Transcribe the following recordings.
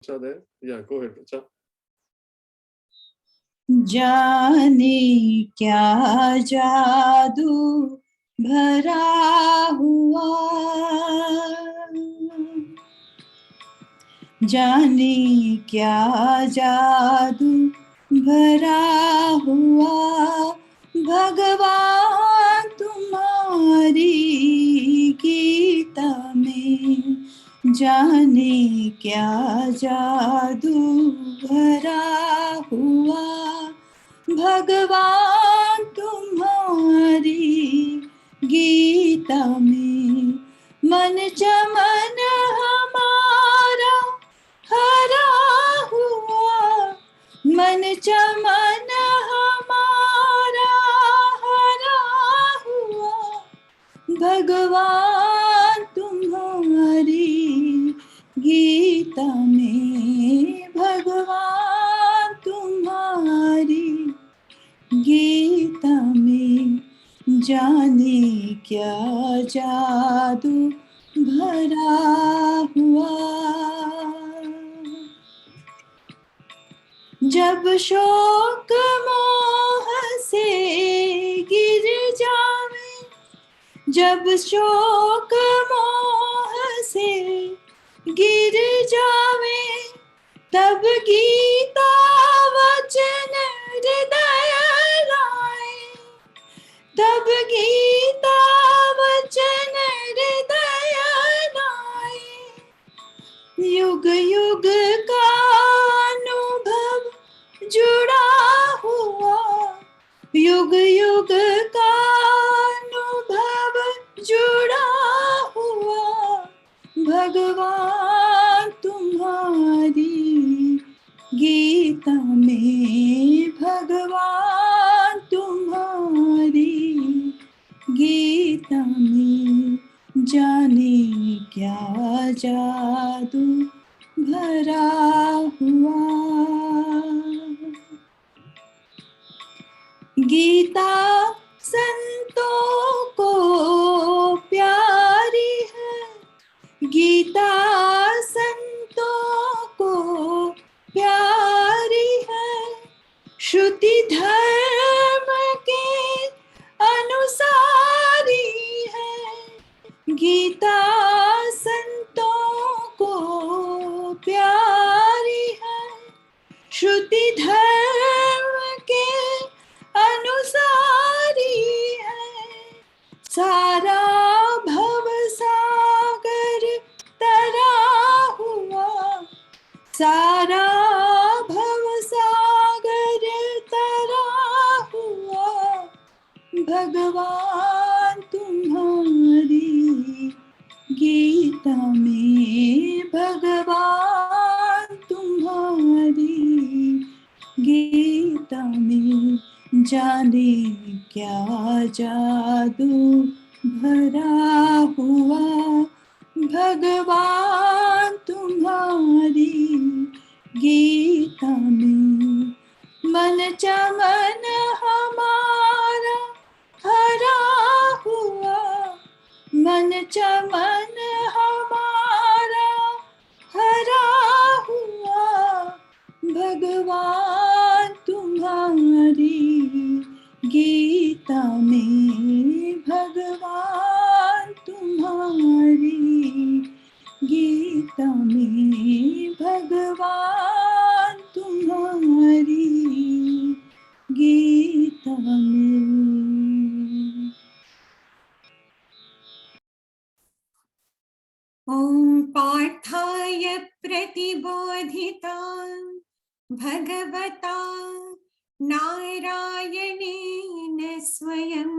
Racha there? Yeah, go ahead, Racha. जाने क्या जादू भरा हुआ, जाने क्या जादू भरा हुआ, भगवान तुम्हारी गीता में, जाने क्या जादू भरा हुआ, भगवान तुम्हारी गीता में, मन चमन हमारा हरा हुआ, मन चमन हमारा हरा हुआ, भगवान तुम्हारी गीता में, भगवान तुम्हारी गीता में, जाने क्या जादू भरा हुआ। जब शोक मोह से गिर जावे, जब शोक मोह से गिर जावे, तब गीता वचन हृदय लाए, तब गीता वचन हृदय लाए, युग युग का अनुभव जुड़ा हुआ, युग युग का अनुभव जुड़ा हुआ, भगवान तुम्हारी गीता में, भगवान तुम्हारी गीता में, जाने क्या जादू भरा हुआ। गीता संतों को प्यारी है, गीता संतों को प्यारी है, श्रुति धर्म के अनुसारी है, गीता संतों को प्यारी है, श्रुति धर्म के अनुसारी है, सारा भव सागर तरा हुआ, सारा भव सागर तरा हुआ, भगवान तुम्हारी गीता में, भगवान तुम्हारी गीता में, जाने क्या जादू भरा हुआ, भगवान तुम्हारी गीता में, मन चमन हमारा हरा हुआ, मन चमन हमारा हरा हुआ, भगवान तुम्हारी गीता में, भगवान तुम्हारी गीता में, भगवान तुम्हारी गीता में। ॐ पार्थाय प्रतिबोधिता भगवता नारायणेन स्वयं,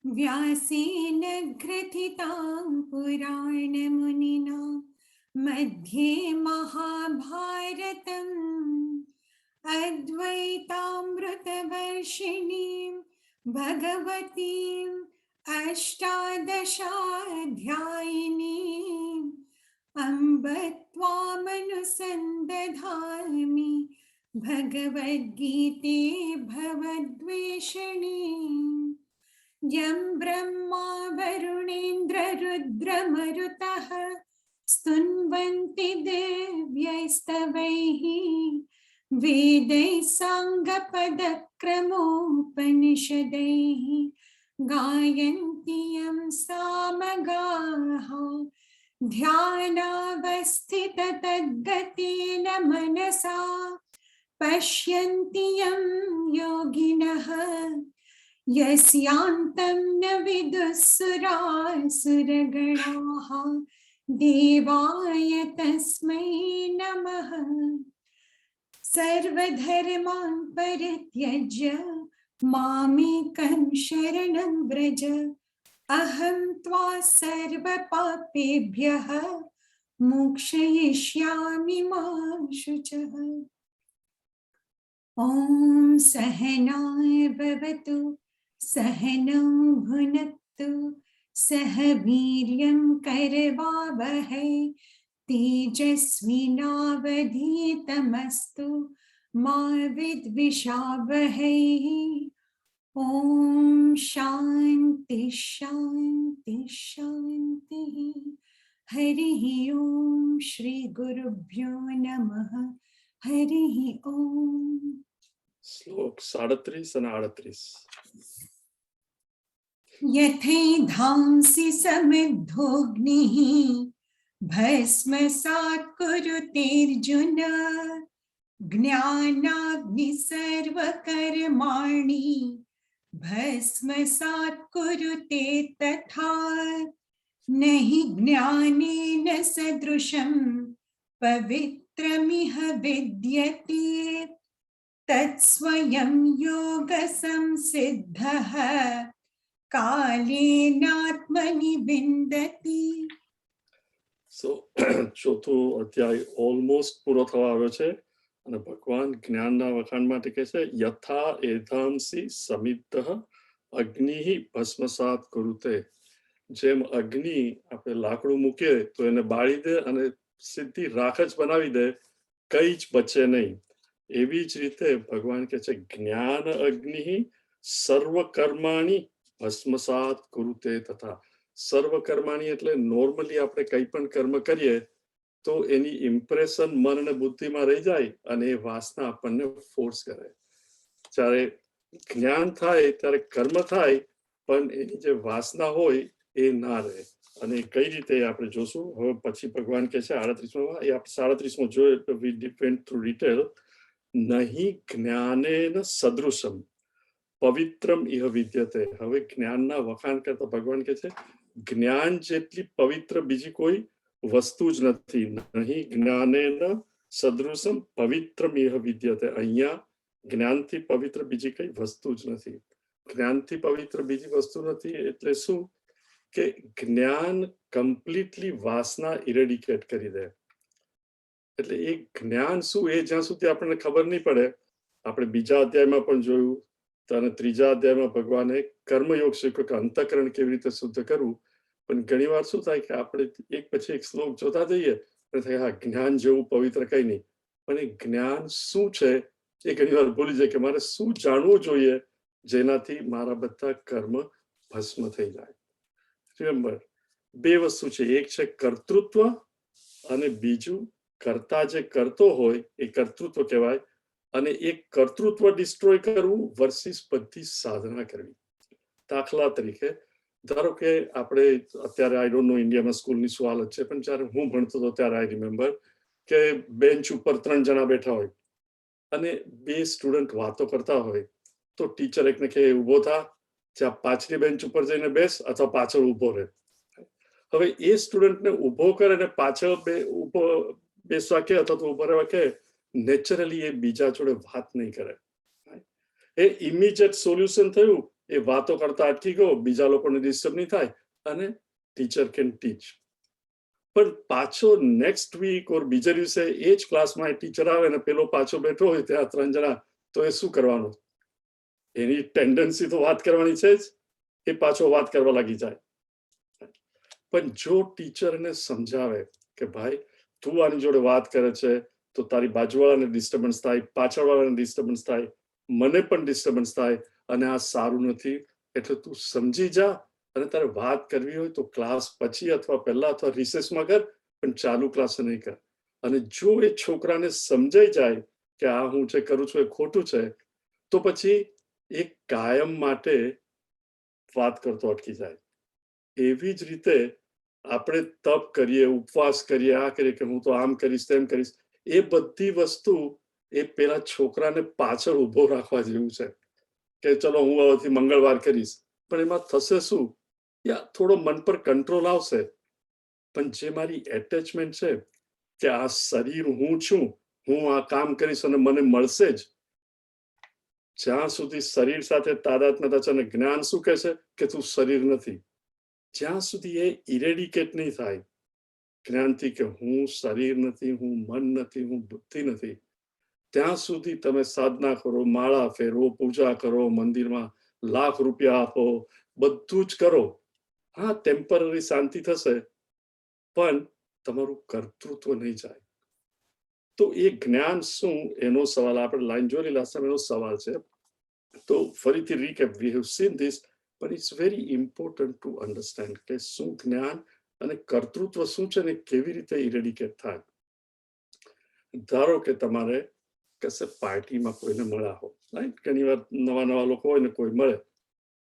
व्यासेन ग्रथितां पुराणमुनिना मध्ये महाभारतम्, अद्वैतामृतवर्षिणीं भगवतीम् अष्टादशाध्यायिनीम् अम्ब त्वामनुसन्दधामि, भगवद्गीते भवद्वेषिणीम्। यं ब्रह्मा वरुणेन्द्र रुद्रमरुतः स्तुन्वन्ति देव्यैस्तवैः वेदैः साङ्गपदक्रमोपनिषदैः गायन्ति यं सामगाः ध्यानावस्थिततद्गतेन मनसा पश्यन्ति यं योगिनः यस्यान्तं न विदुःसुरासुरगणाः देवाय तस्मै नमः। सर्वधर्मान् परित्यज्य मामेकं शरणं व्रज अहं त्वा सर्वपापेभ्यः मोक्षयिष्यामि मा शुचः। ॐ सहनाय भवतु सहनौ भुनक्तु सह वीर्यं करवावहै तेजस्विनावधीतमस्तु मा विद्विषावहै। ॐ शान्ति शान्ति शान्तिः। हरिः ॐ श्री गुरुभ्यो नमः। हरिः ॐ। શ્લોક 37 અને 38. यथैधांसि समिद्धोऽग्निः भस्मसात् कुरुतेऽर्जुन ज्ञानाग्निः सर्वकर्माणि भस्मसात् कुरुते तथा न हि ज्ञानेन सदृशं पवित्रमिह विद्यते तत्स्वयं योगसंसिद्धः कालेनात्मनि विन्दति। સો ચોથો અધ્યાય ઓલમોસ્ટ પૂરો થવા આવ્યો છે અને ભગવાન જ્ઞાનના વખાણ માટે કહે છે યથા એધાંસી સમિદ્ધ અગ્નિ ભસ્મસાત કરુતે. જેમ અગ્નિ આપણે લાકડું મૂકીએ તો એને બાળી દે અને સીધી રાખ જ બનાવી દે, કઈ જ બચે નહીં. એવી જ રીતે ભગવાન કહે છે જ્ઞાન અગ્નિ સર્વ કર્માણી ભસ્મસાત કરુતે તથા. સર્વ કર્માણી એટલે નોર્મલી આપણે કંઈ પણ કર્મ કરીએ તો એની ઇમ્પ્રેશન મન અને બુદ્ધિમાં રહી જાય અને એ વાસના આપણને ફોર્સ કરે. જ્યારે જ્ઞાન થાય ત્યારે કર્મ થાય પણ એની જે વાસના હોય એ ના રહે. અને કઈ રીતે આપણે જોશું હવે પછી. ભગવાન કહે છે 38માં, એ આપણે 37માં જોઈએ તો વી ડિપેન્ડ થ્રુ ડિટેલ. નહીં જ્ઞાનેન સદૃશમ પવિત્રમ ઇહ વિદ્યતે. હવે જ્ઞાનના વખાણ કરતા ભગવાન કહે છે જ્ઞાન જેટલી પવિત્ર બીજી કોઈ વસ્તુ જ નથી. નહીં જ્ઞાનેન સદૃશમ પવિત્રમ ઇહ વિદ્યતે. અહીંયા જ્ઞાનથી પવિત્ર બીજી કઈ વસ્તુ જ નથી. જ્ઞાનથી પવિત્ર બીજી વસ્તુ નથી એટલે શું કે જ્ઞાન કમ્પ્લીટલી વાસના ઇરેડિકેટ કરી દે. એટલે એ જ્ઞાન શું એ જ્યાં સુધી આપણને ખબર નહીં પડે. આપણે બીજા અધ્યાયમાં પણ જોયું અને ત્રીજા અધ્યાયમાં ભગવાને કર્મયોગ શીખ્યો કે અંતઃકરણ કેવી રીતે શુદ્ધ કરવું. પણ ઘણીવાર શું થાય કે આપણે એક પછી એક શ્લોક જોતા જઈએ અને થાય હા જ્ઞાન જેવું પવિત્ર કઈ નહીં. પણ એ જ્ઞાન શું છે એ ઘણીવાર ભૂલી જાય કે મારે શું જાણવું જોઈએ જેનાથી મારા બધા કર્મ ભસ્મ થઈ જાય. રિમેમ્બર, બે વસ્તુ છે, એક છે કર્તૃત્વ અને બીજું કર્તા જે કરતો હોય એ કર્તૃત્વ કહેવાય. અને એક કર્તૃત્વ ડિસ્ટ્રોય કરવું વર્સિસ બધી સાધના કરવી. દાખલા તરીકે ધારો કે આપણે અત્યારે આઈ ડોન્ટ નો ઇન્ડિયામાં સ્કૂલની શું હાલત છે, પણ જ્યારે હું ભણતો હતો ત્યારે આઈ રિમેમ્બર કે બેન્ચ ઉપર 3 જણા બેઠા હોય અને 2 સ્ટુડન્ટ વાતો કરતા હોય તો ટીચર એકને કહે ઊભો થા, જ્યાં પાછલી બેન્ચ ઉપર જઈને બેસ અથવા પાછળ ઊભો રહે. હવે એ સ્ટુડન્ટને ઊભો કરે અને પાછળ બેસવા કે અથવા તો ઊભો રહેવા કે નેચરલી એ બીજા જોડે વાત નહીં કરે. એ ઇમિડિયેટ સોલ્યુશન થયું, એ વાતો કરતા અટકી ગયો, બીજા લોકોને ડિસ્ટર્બ નહીં થાય અને ટીચર કેન ટીચ. પણ પાછો નેક્સ્ટ વીક ઓર બીજા દિવસે એ જ ક્લાસમાં ટીચર આવે ને પેલો પાછો બેઠો હોય ત્યાં 3 જણા, તો એ શું કરવાનું? એની ટેન્ડન્સી તો વાત કરવાની છે જ, એ પાછો વાત કરવા લાગી જાય. પણ જો ટીચર એને સમજાવે કે ભાઈ તું આની જોડે વાત કરે છે તો તારી બાજુવાળાને ડિસ્ટર્બન્સ થાય, પાછળવાળાને ડિસ્ટર્બન્સ થાય, મને પણ ડિસ્ટર્બન્સ થાય અને આ સારું નથી, એટલે તું સમજી જા અને તારે વાત કરવી હોય તો ક્લાસ પછી અથવા પહેલા અથવા રિસેસમાં કર, પણ ચાલુ ક્લાસે નહીં કર. અને જો એ છોકરાને સમજાઈ જાય કે આ હું જે કરું છું એ ખોટું છે, તો પછી એ કાયમ માટે વાત કરતો અટકી જાય. એવી જ રીતે આપણે તપ કરીએ, ઉપવાસ કરીએ, આ કરીએ કે હું તો આમ કરીશ તેમ કરીશ, એ બધી વસ્તુ એ પેલા છોકરાને પાછળ ઊભો રાખવા જેવું છે કે ચલો હું હવેથી મંગળવાર કરીશ. પણ એમાં થશે શું? યા થોડો મન પર કંટ્રોલ આવશે, પણ જે મારી એટેચમેન્ટ છે કે આ શરીર હું છું, હું આ કામ કરીશ અને મને મળશે જ, જ્યાં સુધી શરીર સાથે તાદાત્મ્યતા છે અને જ્ઞાન શું કહે છે કે તું શરીર નથી, જ્યાં સુધી એ ઇરેડિકેટ નહીં થાય જ્ઞાનથી કે હું શરીર નથી, હું મન નથી, હું બુદ્ધિ નથી, ત્યાં સુધી તમે સાધના કરો, માળા ફેરવો, પૂજા કરો, મંદિરમાં લાખ રૂપિયા આપો, બધું જ કરો. હા, ટેમ્પરરી શાંતિ થશે, પણ તમારું કર્તૃત્વ નહીં જાય. તો એ જ્ઞાન શું, એનો સવાલ આપણે લાઈન જોઈ લાસ્ટ ટાઈમ એનો સવાલ છે. તો ફરીથી recap, we have seen this, but it's very important to understand કે શું જ્ઞાન અને કર્તૃત્વ શું છે ને કેવી રીતે ઇરેડિકેટ થાય. ધારો કે તમારે કશે પાર્ટીમાં કોઈને મળ્યા હો, રાઈટ, ઘણી વાર નવા નવા લોકો હોય ને કોઈ મળે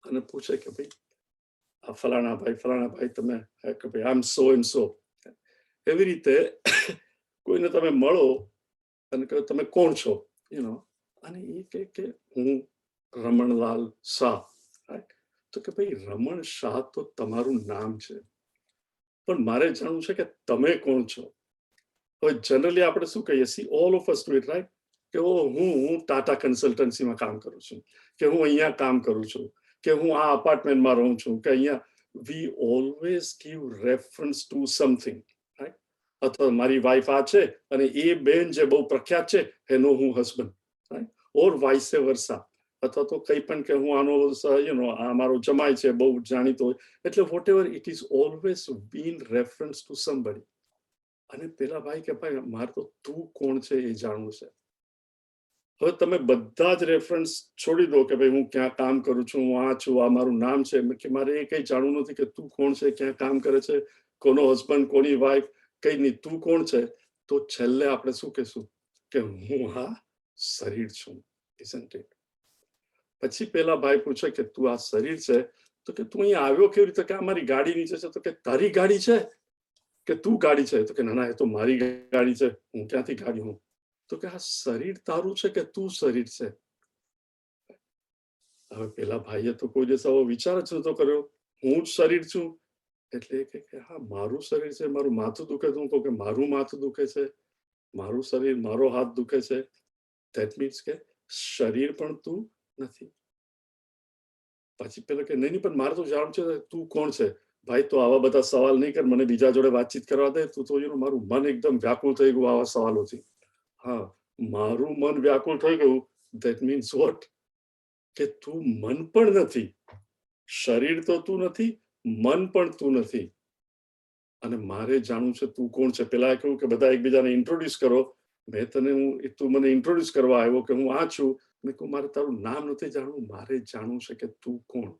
અને પૂછે કે ભાઈ આ ફલાણા ભાઈ તમે કે ભાઈ આમ સો એમ સો, એવી રીતે કોઈને તમે મળો અને કહો તમે કોણ છો, અને એ કે હું રમણલાલ શાહ, રાઈટ. તો કે ભાઈ રમણ શાહ તો તમારું નામ છે, પણ મારે જાણવું છે કે તમે કોણ છો. હવે જનરલી આપણે શું કહીએ, C all of us do it, right, કે હું ટાટા કન્સલ્ટન્સીમાં કામ કરું છું, કે હું અહીંયા કામ કરું છું, કે હું આ અપાર્ટમેન્ટમાં રહું છું, કે અહીંયા વી always give reference to something, right. અથવા મારી વાઈફ આ છે અને એ બેન જે બહુ પ્રખ્યાત છે એનો હું હસબન્ડ, રાઈટ, ઓર વાઇસે વર્સા. અથવા તો કંઈ પણ કે હું આનો આ મારો જમાઈ છે બહુ જાણીતો હોય, એટલે whatever it is always been reference to somebody. અને પેલા ભાઈ કે ભાઈ મારે તો તું કોણ છે એ જાણવું છે. હવે તમે બધા જ રેફરન્સ છોડી દો કે ભાઈ હું ક્યાં કામ કરું છું, હું આ છું, આ મારું નામ છે, કે મારે એ કંઈ જાણવું નથી કે તું કોણ છે, ક્યાં કામ કરે છે, કોનો હસબન્ડ, કોની વાઈફ, કઈ નહીં, તું કોણ છે. તો છેલ્લે આપણે શું કહેશું કે હું આ શરીર છું, isn't it? પછી પેલા ભાઈ પૂછે કે તું આ શરીર છે, તો કે તું અહીંયા આવ્યો કેવી રીતે, કે આ મારી ગાડી નીચે છે. તો કે તારી ગાડી છે કે તું ગાડી છે? તો કે ના એ તો મારી ગાડી છે, હું ક્યાંથી ગાડી હું. તો કે આ શરીર તારું છે કે તું શરીર છે? હવે પેલા ભાઈએ તો કોઈ દિવસ આવો વિચાર જ નતો કર્યો, હું જ શરીર છું. એટલે કે હા મારું શરીર છે, મારું માથું દુખે છે, હું કહું કે મારું માથું દુખે છે, મારું શરીર, મારો હાથ દુખે છે. ધેટ મીન્સ કે શરીર પણ તું નથી. પછી પેલો કે નહીં પણ મારે તો જાણવું છે તું કોણ છે. ભાઈ તો આવા બધા સવાલ નહીં કર, મને બીજા જોડે વાતચીત કરવા દે. તું તો મારું મન એકદમ વ્યાકુળ થઈ ગયું આવા સવાલોથી. હા, મારું મન વ્યાકુળ થઈ ગયું, ધેટ મીન્સ વોટ, કે તું મન પણ નથી, શરીર તો તું નથી, મન પણ તું નથી. અને મારે જાણવું છે તું કોણ છે. પેલા કહ્યું કે બધા એકબીજાને ઇન્ટ્રોડ્યુસ કરો. મેં તને તું મને ઇન્ટ્રોડ્યુસ કરવા આવ્યો કે હું આ છું. મેં કહું મારે તારું નામ નથી જાણવું, મારે જાણવું છે કે તું કોણ.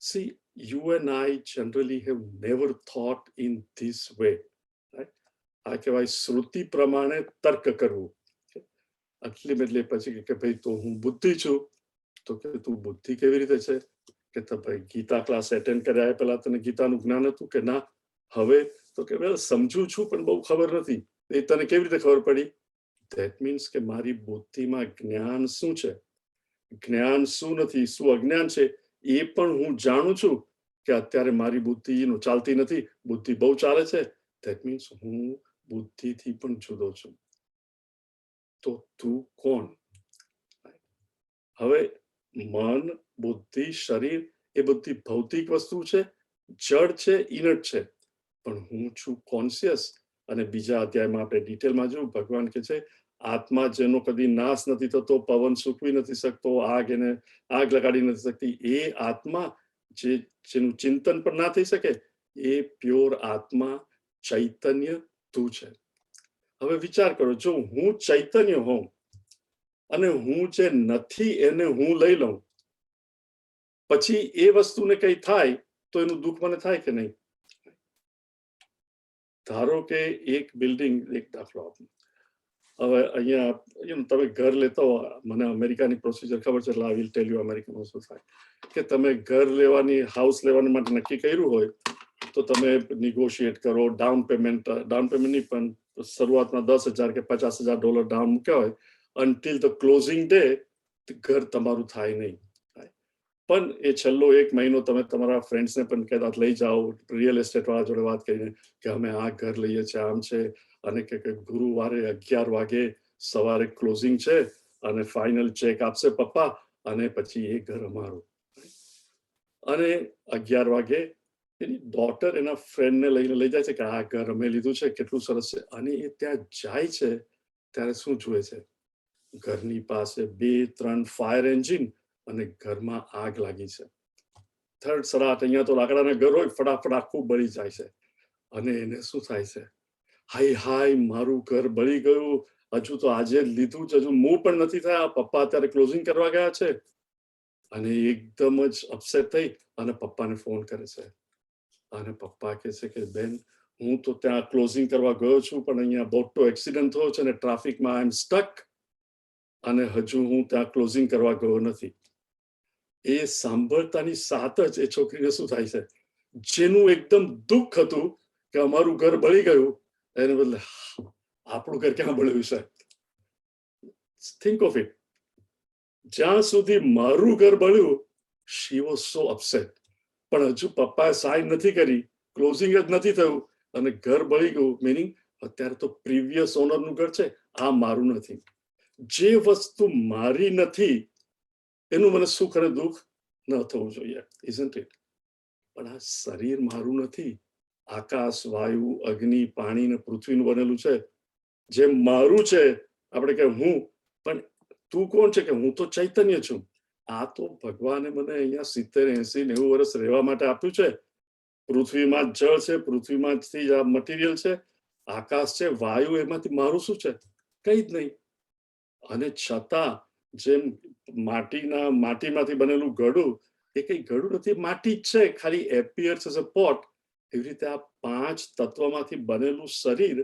See, you and I generally have never thought in this way, right? આ કહેવાય શ્રુતિ પ્રમાણે તર્ક કરવું. આટલી એટલે પછી કે ભાઈ તો હું બુદ્ધિ છું. તો કે તું બુદ્ધિ કેવી રીતે છે? કે તો ભાઈ ગીતા ક્લાસ એટેન્ડ કર્યા પહેલા તને ગીતાનું જ્ઞાન હતું કે ના? હવે તો કે સમજુ છું પણ બહુ ખબર નથી. એ તને કેવી રીતે ખબર પડી? ધેટ મીન્સ કે મારી બુદ્ધિમાં જ્ઞાન શું છે, જ્ઞાન શું નથી, શું અજ્ઞાન છે એ પણ હું જાણું છું કે અત્યારે મારી બુદ્ધિ ચાલતી નથી, બુદ્ધિ બહુ ચાલે છે. ધેટ મીન્સ હું બુદ્ધિથી પણ જુદો છું. તો તું કોણ? હવે મન, બુદ્ધિ, શરીર એ બધી ભૌતિક વસ્તુ છે, જડ છે, ઇનટ છે. પણ હું છું કોન્શિયસ. અને બીજા અધ્યાયમાં આપણે ડિટેલમાં જોયું, ભગવાન કે છે આત્મા જેનો કદી નાશ નથી થતો, પવન સૂકવી નથી શકતો, આગ લગાડી નથી શકતી, એ આત્મા જેનું ચિંતન પણ ના થઈ શકે, એ પ્યોર આત્મા ચૈતન્ય તું છે. હવે વિચાર કરો, જો હું ચૈતન્ય હોઉં અને હું જે નથી એને હું લઈ લઉં, પછી એ વસ્તુને કઈ થાય તો એનું દુઃખ મને થાય કે નહીં? ધારો કે એક બિલ્ડિંગ, એક દાખલો આપું. હવે અહીંયા તમે ઘર લેતા હો, મને અમેરિકાની પ્રોસિજર ખબર છે એટલે આઈ વિલ ટેલ યુ અમેરિકામાં શું થાય કે તમે ઘર લેવાની, હાઉસ લેવાની માટે નક્કી કર્યું હોય તો તમે નિગોશિએટ કરો, ડાઉન પેમેન્ટ નહીં પણ શરૂઆતમાં $10,000 કે $50,000 ડાઉન મૂક્યા હોય, અનટિલ ધ ક્લોઝિંગ ડે ઘર તમારું થાય નહીં. પણ એ છેલ્લો 1 મહિનો તમે તમારા ફ્રેન્ડ્સને પણ કદાચ લઈ જાઓ, રિયલ એસ્ટેટ વાળા જોડે વાત કરીને કે અમે આ ઘર લઈએ છીએ, આમ છે, અને કે ગુરુવારે 11 વાગે સવારે ક્લોઝિંગ છે અને ફાઇનલ ચેક આપશે પપ્પા અને પછી એ ઘર અમારું. અને 11 વાગે એની ડોટર એના ફ્રેન્ડને લઈને લઈ જાય છે કે આ ઘર અમે લીધું છે, કેટલું સરસ છે. અને એ ત્યાં જાય છે ત્યારે શું જુએ છે? ઘરની પાસે 2-3 ફાયર એન્જિન અને ઘરમાં આગ લાગી છે. થર્ડ અહીંયા તો લાકડાના ઘર હોય, ફટાફટ આખું બળી જાય છે. અને એને શું થાય છે? હાય મારું ઘર બળી ગયું, હજુ તો આજે લીધું જ, હજુ મૂવ પણ નથી થયા, પપ્પા અત્યારે ક્લોઝિંગ કરવા ગયા છે. અને એકદમ જ અપસેટ થઈ અને પપ્પાને ફોન કરે છે. અને પપ્પા કહે છે કે બેન, હું તો ત્યાં ક્લોઝિંગ કરવા ગયો છું પણ અહીંયા મોટો એક્સિડન્ટ થયો છે અને ટ્રાફિકમાં આઈ એમ સ્ટક અને હજુ હું ત્યાં ક્લોઝિંગ કરવા ગયો નથી. એ સાંભળતાની સાથ જ એ છોકરીને શું થાય છે? જેનું એકદમ દુઃખ હતું કે અમારું ઘર બળી ગયું, એને બદલે આપણું ઘર ક્યાં બળ્યું છે? Think of it. જ્યાં સુધી મારું ઘર બળ્યું, શી વોઝ સો અપસેટ. પણ હજુ પપ્પાએ સાઇન નથી કરી, ક્લોઝિંગ જ નથી થયું અને ઘર બળી ગયું. મીનિંગ અત્યારે તો પ્રીવિયસ ઓનરનું ઘર છે, આ મારું નથી. જે વસ્તુ મારી નથી એનું મને સુખ અને દુઃખ ન થવું જોઈએ, ઇઝન્ટ ઇટ? પણ આ શરીર મારું નથી. આકાશ, વાયુ, અગ્નિ, પાણી ને પૃથ્વીનું બનેલું છે. જે મારું છે, આપણે કે હું, પણ તું કોણ છે? કે હું તો ચૈતન્ય છું. આ તો ભગવાને મને અહીંયા 70-80-90 વર્ષ રહેવા માટે આપ્યું છે. પૃથ્વીમાં જળ છે, પૃથ્વીમાંથી આ મટીરિયલ છે, આકાશ છે, વાયુ, એમાંથી મારું શું છે? કઈ જ નહીં. અને છતાં જેમ માટીમાંથી બનેલું ગળું, એ કઈ ગળું નથી, માટી જ છે, ખાલી એપિયર્સ એઝ અ પોટ. એવી રીતે આ 5 તત્વમાંથી બનેલું શરીર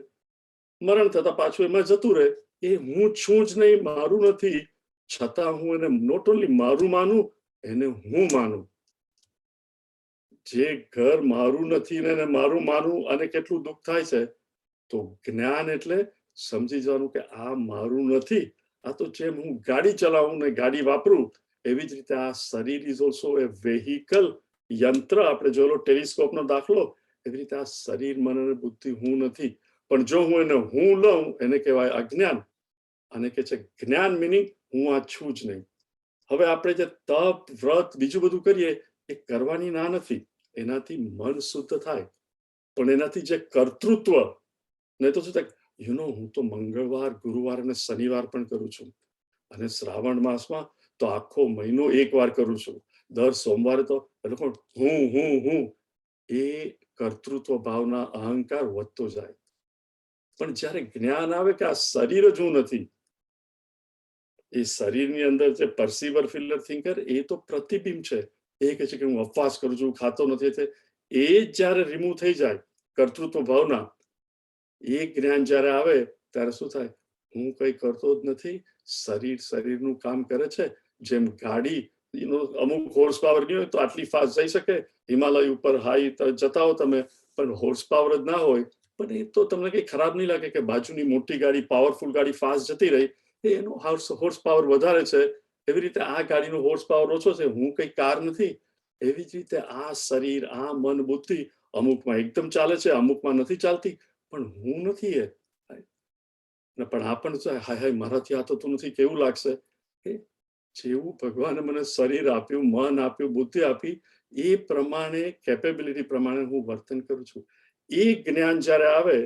મરણ થતા પાછું એમાં જતું રહે. એ હું છું જ નહીં, મારું નથી. છતાં હું એને નોટ ઓનલી મારું માનું, એને હું માનું. જે ઘર મારું નથી ને મારું માનું, અને કેટલું દુઃખ થાય છે. તો જ્ઞાન એટલે સમજી જવાનું કે આ મારું નથી. આ તો જેમ હું ગાડી ચલાવું ને ગાડી વાપરું, એવી જ રીતે આ શરીર ઇઝ ઓલ્સો એ વેહિકલ, યંત્ર. આપણે જોયેલો ટેલિસ્કોપનો દાખલો, એવી રીતે આ શરીર, મન અને બુદ્ધિ હું નથી. પણ જો હું એને હું લઉં, એને કહેવાય અજ્ઞાન. અને કે છે જ્ઞાન મિનિંગ હું આ છું જ નહીં. હવે આપણે જે તપ, વ્રત, બીજું બધું કરીએ, એ કરવાની ના નથી. એનાથી મન શુદ્ધ થાય. પણ એનાથી જે કર્તૃત્વ, નહીં તો શું થાય? હું તો મંગળવાર, ગુરુવાર અને શનિવાર પણ કરું છું. અને શ્રાવણ માસમાં તો આખો મહિનો 1 વાર કરું છું. દર સોમવારે તો હું એ કર્તૃત્વ ભાવના, અહંકાર વધતો જાય. પણ જ્યારે જ્ઞાન આવે કે આ શરીર જ હું નથી, એ શરીરની અંદર જે પરસીવર, ફીલર, થિંકર, એ તો પ્રતિબિંબ છે. એ કહે છે કે હું ઉપવાસ કરું છું, ખાતો નથી. એ જ્યારે રિમૂવ થઈ જાય, કર્તૃત્વ ભાવના, એ જ્ઞાન જ્યારે આવે ત્યારે શું થાય? હું કઈ કરતો જ નથી. શરીરનું કામ કરે છે. જેમ ગાડી, અમુક હોર્સ પાવર નહીં હોય તો આટલી ફાસ્ટ જઈ શકે. હિમાલય ઉપર હાઈ જતા હો તમે, પણ હોર્સ પાવર જ ના હોય. પણ એ તો તમને કઈ ખરાબ નહીં લાગે કે બાજુની મોટી ગાડી, પાવરફુલ ગાડી ફાસ્ટ જતી રહી, એનો હોર્સ પાવર વધારે છે. એવી રીતે આ ગાડીનો હોર્સ પાવર ઓછો છે. હું કઈ કાર નથી. એવી જ રીતે આ શરીર, આ મન, બુદ્ધિ અમુકમાં એકદમ ચાલે છે, અમુકમાં નથી ચાલતી. પણ હું નથી એ. પણ આ પણ હાય મારાથી આ થતું નથી, કેવું લાગશે? જેવું ભગવાને મને શરીર આપ્યું, મન આપ્યું, બુદ્ધિ આપી, એ પ્રમાણે, કેપેબિલિટી પ્રમાણે હું વર્તન કરું છું. એ જ્ઞાન જ્યારે આવે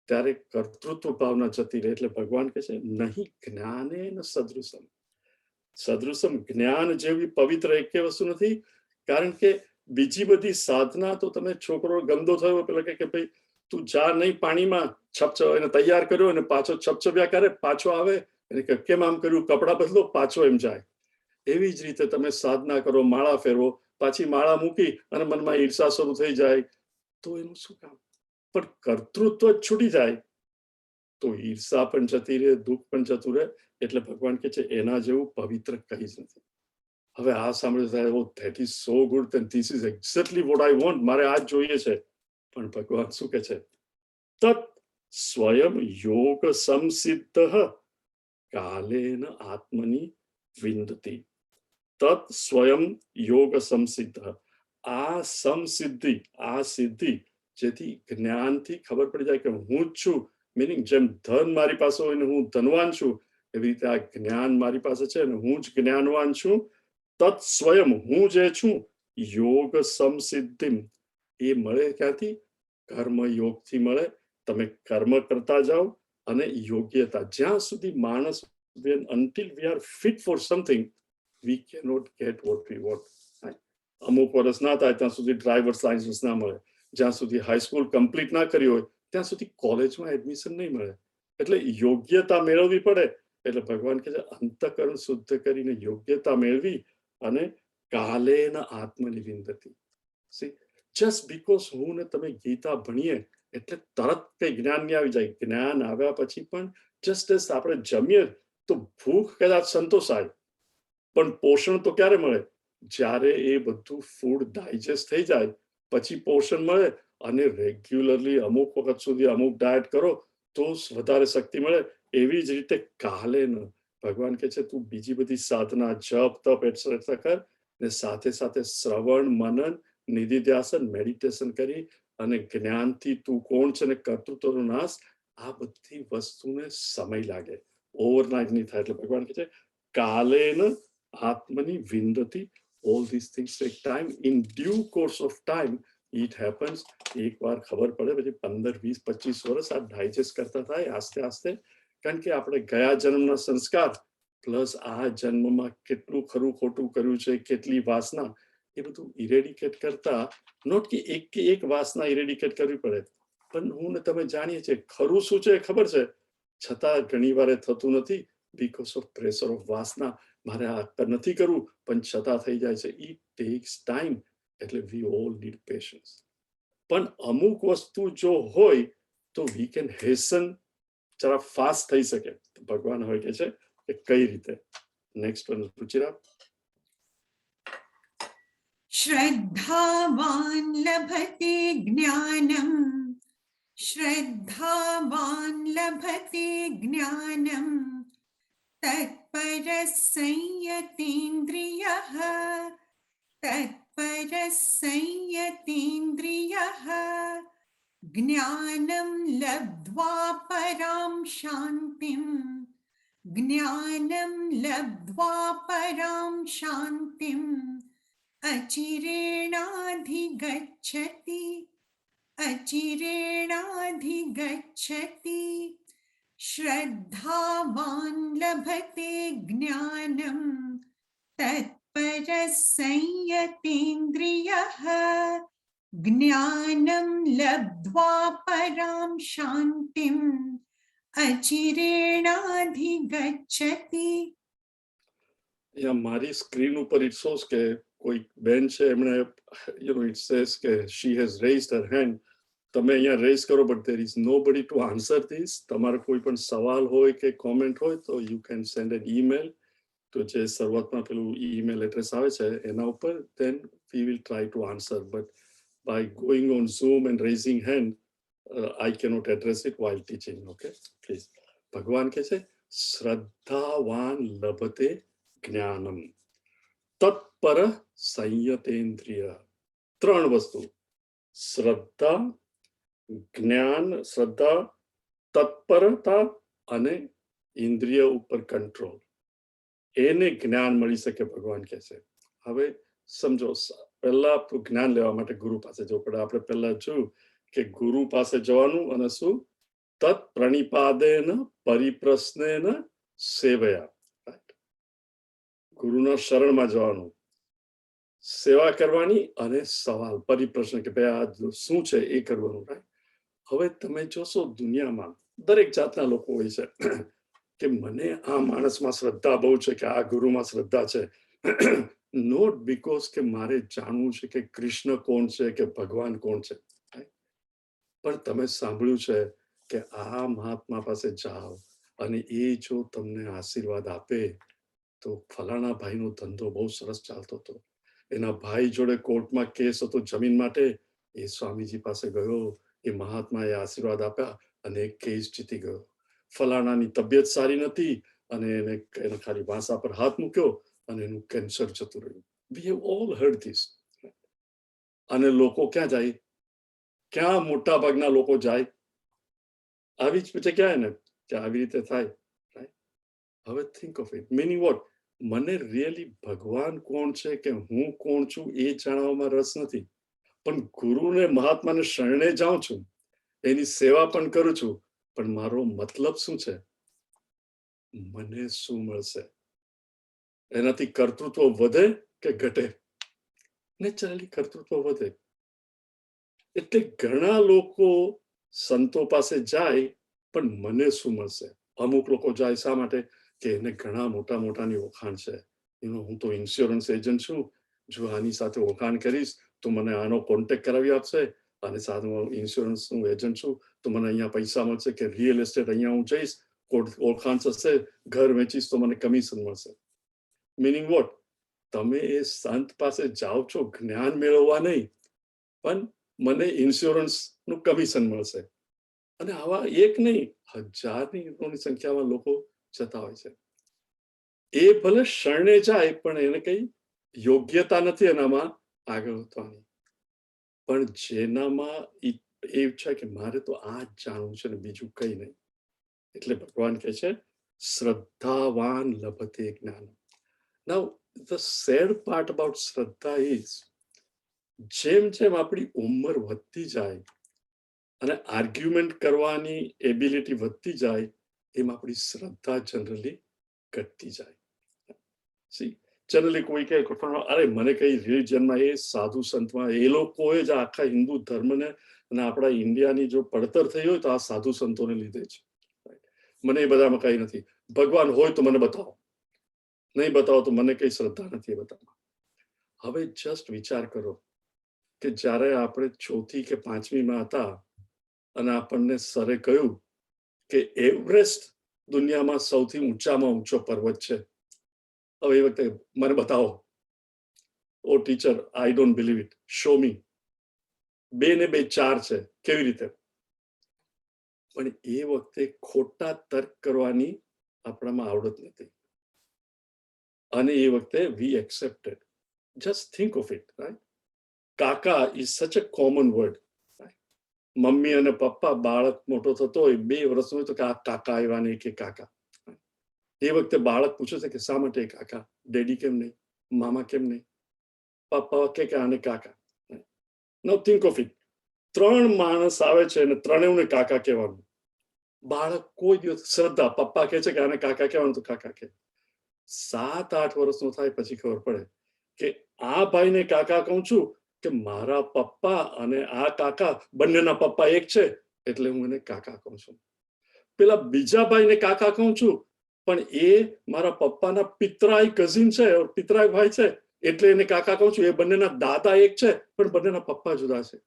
ત્યારે કર્તૃત્વ ભાવના જતી રહે. એટલે ભગવાન કહે છે નહીં જ્ઞાને ન સદૃશમ. સદૃશમ જ્ઞાન જેવી પવિત્ર એક વસ્તુ નથી. કારણ કે બીજી બધી સાધના તો તમે, છોકરો ગંદો થયો પેલા કે ભાઈ તું જા નહીં પાણીમાં, એને તૈયાર કર્યો અને પાછો છપછપ્યા કરે, પાછો આવે અને કેમ આમ કર્યું, કપડા બદલો, પાછો એમ જાય. એવી જ રીતે તમે સાધના કરો, માળા ફેરવો, પાછી માળા મૂકી અને મનમાં ઈર્ષા શરૂ થઈ જાય, તો એનું શું કામ? પણ કર્તૃત્વ જ છૂટી જાય તો ઈર્ષા પણ જતી રહે, દુઃખ પણ જતું રહે. એટલે ભગવાન કહે છે એના જેવું પવિત્ર કંઈ જ નથી. હવે આ સાંભળ્યું થાય, oh that is so good, then this is exactly what I want, મારે આ જ જોઈએ છે. પણ ભગવાન શું કહે છે? તત સ્વયં યોગ સંસિદ્ધ કાલેન આત્મની વિંદતિ. તત સ્વયં યોગ સંસિદ્ધ. આ સમસિદ્ધિ, આ સિદ્ધિ જેથી જ્ઞાનથી ખબર પડી જાય કે હું જ છું, મીનિંગ જેમ ધન મારી પાસે હોય ને હું ધનવાન છું, એવી રીતે આ જ્ઞાન મારી પાસે છે અને હું જ જ્ઞાનવાન છું. તત સ્વયં, હું જે છું, યોગ સમસિદ્ધિ, એ મળે ક્યાંથી? કર્મ યોગથી મળે. તમે કર્મ કરતા જાઓ અને યોગ્યતા, જ્યાં સુધી માણસ, until we are fit for something we cannot get what we want. અમુક વર્ષ ના થાય ત્યાં સુધી ડ્રાઈવર્સ લાયસન્સ ના મળે, જ્યાં સુધી હાઈસ્કૂલ કમ્પ્લીટ ના કરી હોય ત્યાં સુધી કોલેજમાં એડમિશન નહીં મળે. એટલે યોગ્યતા મેળવવી પડે. એટલે ભગવાન કહે છે અંતઃકરણ શુદ્ધ કરીને યોગ્યતા મેળવી અને કાલેન આત્મની વિંદતિ. સી, જસ્ટ બીકોઝ હું ને તમે ગીતા ભણીએ એટલે તરત કઈ જ્ઞાન નહીં આવી જાય. જ્ઞાન આવ્યા પછી પણ જસ્ટ એસ આપણે જમીએ તો ભૂખ કદાચ સંતોષાય, પણ પોષણ તો ક્યારે મળે? જ્યારે એ બધું ફૂડ ડાયજેસ્ટ થઈ જાય પછી પોષણ મળે. અને રેગ્યુલરલી અમુક વખત સુધી અમુક ડાયટ કરો તો વધારે શક્તિ મળે. એવી જ રીતે કાલેન ભગવાન કહે છે તું બીજી બધી સાધના, જપ તપ એટસેટ્રા કર ને સાથે સાથે શ્રવણ મનન નિધિધ્યાસન મેડિટેશન કરી અને જ્ઞાનથી તું કોણ છે ને કર્તૃત્વનો નાશ, આ બધી વસ્તુને સમય લાગે, ઓવરનાઇટ નહીં થાય. એટલે ભગવાન કહે છે કાલેન આત્મની વિંદતિ. all these things take time. In due course of time it happens. એક વાર ખબર પડે પછી 15, 20, 25 વર્ષ આ ડાયજેસ્ટ કરતા થાય આસ્તે આસ્તે. કારણ કે આપણે ગયા જન્મના સંસ્કાર પ્લસ આ જન્મમાં કેટલું ખરું ખોટું કર્યું છે, કેટલી વાસના, એ બધું ઇરેડિકેટ કરતા, નોટ કે એક વાસના ઇરેડિકેટ કરવી પડે, પણ હું ને તમે જાણીએ છીએ ખરું શું છે ખબર છે, છતાં ઘણી વાર થતું નથી બીકોઝ ઓફ પ્રેશર ઓફ વાસના. મારે આ નથી કરવું પણ છતાં થઈ જાય છે. It tax time. એટલે વી ઓલ નીડ પેશન્સ. પણ અમુક વસ્તુ જો હોય તો વી કેન હેસન, જરા ફાસ્ટ થઈ શકે. ભગવાન હવે કે છે કે કઈ રીતે. Next one Ruchira. श्रद्धावान लभते ज्ञानम, श्रद्धावान लभते ज्ञानम, तत्परः संयतेन्द्रियः, तत्परः संयतेन्द्रियः, ज्ञानं लब्ध्वा परां शान्तिं, ज्ञानं लब्ध्वा परां शान्तिं, अचिरेणाधिगच्छति, अचिरेणाधिगच्छति. श्रद्धावान लभते ज्ञानम, तत्परः संयतेन्द्रियः, ज्ञानं लब्ध्वा परां शान्तिं, अचिरेणाधिगच्छति. મારી સ્ક્રીન ઉપર ઇટ શોઝ કે કોઈ બેન છે, એમણે ઇટ સેઝ કે she has raised her hand. તમે અહીંયા રેઝ કરો but there is nobody to answer this. તમારો કોઈ પણ સવાલ હોય કે કોમેન્ટ હોય તો you can send an email તો જે શરૂઆતમાં પેલું ઈમેલ એડ્રેસ આવે છે એના ઉપર, then we will try to answer. But by going on Zoom and raising hand, I cannot address it while teaching. Okay, please. ભગવાન કહે છે શ્રદ્ધાવાન લભતે જ્ઞાનમ, તત્પર સંયતેન્દ્રિય. ત્રણ વસ્તુ, શ્રદ્ધા, જ્ઞાન, શ્રદ્ધા, તત્પરતા અને ઇન્દ્રિય ઉપર કંટ્રોલ, એને જ્ઞાન મળી શકે ભગવાન કહે છે. હવે સમજો, પહેલા જ્ઞાન લેવા માટે ગુરુ પાસે જવું પડે. આપણે પહેલા જોયું કે ગુરુ પાસે જવાનું અને શું, તત્ પ્રણિપાદેન પરિપ્રશ્નેન સેવયા. ગુરુના શરણમાં જવાનું, સેવા કરવાની અને સવાલ પરિપ્રશ્ન કે ભાઈ આ શું છે એ કરવાનું. રાઈટ. હવે તમે જોશો દુનિયામાં દરેક જાતના લોકો હોય છે કે મને આ માણસમાં શ્રદ્ધા બહુ છે કે આ ગુરુમાં શ્રદ્ધા છે. નોટ બીકોઝ કે મારે જાણવું છે કે કૃષ્ણ કોણ છે કે ભગવાન કોણ છે. પણ તમે સાંભળ્યું છે કે આ મહાત્મા પાસે જાઓ અને એ જો તમને આશીર્વાદ આપે તો ફલાણા ભાઈનો ધંધો બહુ સરસ ચાલતો હતો, એના ભાઈ જોડે કોર્ટમાં કેસ હતો જમીન માટે, એ સ્વામીજી પાસે ગયો, એ મહાત્માએ આશીર્વાદ આપ્યા અને કેસ જીતી ગયો. ફલાણાની તબિયત સારી નથી અને એને ખાલી વાંસા પર હાથ મૂક્યો અને એનું કેન્સર જતું રહ્યું. We have all heard this. અને લોકો ક્યાં જાય? ક્યાં મોટા ભાગના લોકો જાય? આવી જ જગ્યાએ ને કે આવી રીતે થાય. હવે think of it, meaning what? મને રિયલી ભગવાન કોણ છે કે હું કોણ છું એ જાણવામાં રસ નથી, પણ ગુરુને મહાત્માને શરણે જાઉં છું, એની સેવા પણ કરું છું, પણ મારો મતલબ શું છે? મને શું મળશે? એનાથી કર્તૃત્વ વધે કે ઘટે? નેચરલી કર્તૃત્વ વધે. એટલે ઘણા લોકો સંતો પાસે જાય પણ મને શું મળશે? અમુક લોકો જાય શા માટે? કે એને ઘણા મોટા મોટાની ઓળખાણ છે. હું તો ઇન્સ્યોરન્સ એજન્ટ છું, જો આની સાથે ઓળખાણ કરીશ તો મને આનો કોન્ટેક્ટ કરાવી આપશે, અને સાથે હું ઇન્સ્યોરન્સનું એજન્ટ છું તો મને અહીંયા પૈસા મળશે, કે રિયલ એસ્ટેટ અહીંયા હું જઈશ, ઓળખાણ થશે, ઘર વેચીશ તો મને કમિશન મળશે. Meaning what? તમે એ સંત પાસે જાઓ છો જ્ઞાન મેળવવા નહીં, પણ મને ઇન્સ્યોરન્સનું કમિશન મળશે. અને આવા એક નહીં, હજારની સંખ્યામાં લોકો જતા હોય છે. એ ભલે શરણે જાય પણ એને કઈ યોગ્યતા નથી એનામાં આગળ વધવાની, પણ જેનામાં એ છે કે મારે તો આ જ જાણવું છે ને બીજું કઈ નહીં, એટલે ભગવાન કહે છે શ્રદ્ધાવાન લભતે જ્ઞાન. નાઉ the sad part about શ્રદ્ધા is, જેમ જેમ આપણી ઉંમર વધતી જાય અને આર્ગ્યુમેન્ટ કરવાની એબિલિટી વધતી જાય, એમ આપણી શ્રદ્ધા જનરલી ઘટતી જાય. સી જનરલી કોઈ કહે અરે મને કઈ રિલિજનમાં, એ સાધુ સંતમાં એ લોકોએ જ આખા હિન્દુ ધર્મને અને આપણા ઇન્ડિયાની જો પડતર થઈ હોય તો આ સાધુ સંતોને લીધે છે. મને એ બધામાં કઈ નથી. ભગવાન હોય તો મને બતાવો, નહીં બતાવો તો મને કઈ શ્રદ્ધા નથી બતાવવા. હવે જસ્ટ વિચાર કરો કે જ્યારે આપણે 4th કે 5મીમાં હતા અને આપણને સરે કહ્યું કે એવરેસ્ટ દુનિયામાં સૌથી ઊંચામાં ઊંચો પર્વત છે. હવે એ વખતે મને બતાવો. Oh teacher, I don't believe it, show me. 2 ને 2 4 છે, કેવી રીતે? પણ એ વખતે ખોટા તર્ક કરવાની આપણામાં આવડત નથી, અને એ વખતે we accepted. Just think of it, right? Kaka is such a common word. Mummy અને પપ્પા, બાળક મોટો થતો હોય 2 વર્ષનો હોય તો કે આ કાકા આવ્યા નહીં કે કાકા. એ વખતે બાળક પૂછે છે કે શા માટે કાકા, ડેડી કેમ નહીં, મામા કેમ નહીં? પપ્પા કે આને કાકા. નો થિંક ઓફ ઇટ, 3 માણસ આવે છે અને ત્રણેયને કાકા કહેવાનું. બાળક કોઈ દિવસ, શ્રદ્ધા, પપ્પા કહે છે કે આને કાકા કહેવાનું તો કાકા કહે. 7-8 વર્ષનો થાય પછી ખબર પડે કે આ ભાઈને કાકા કહું છું કે મારા પપ્પા અને આ કાકા બંનેના પપ્પા એક છે, એટલે હું એને કાકા કહું છું. પેલા બીજા ભાઈને કાકા કહું છું પણ એ મારા પપ્પાના પિતરાઈ કઝિન છે, પિતરાઈ ભાઈ છે, એટલે એને કાકા કહું છું. એ બંનેના દાદા એક છે પણ બંનેના પપ્પા જુદા છે.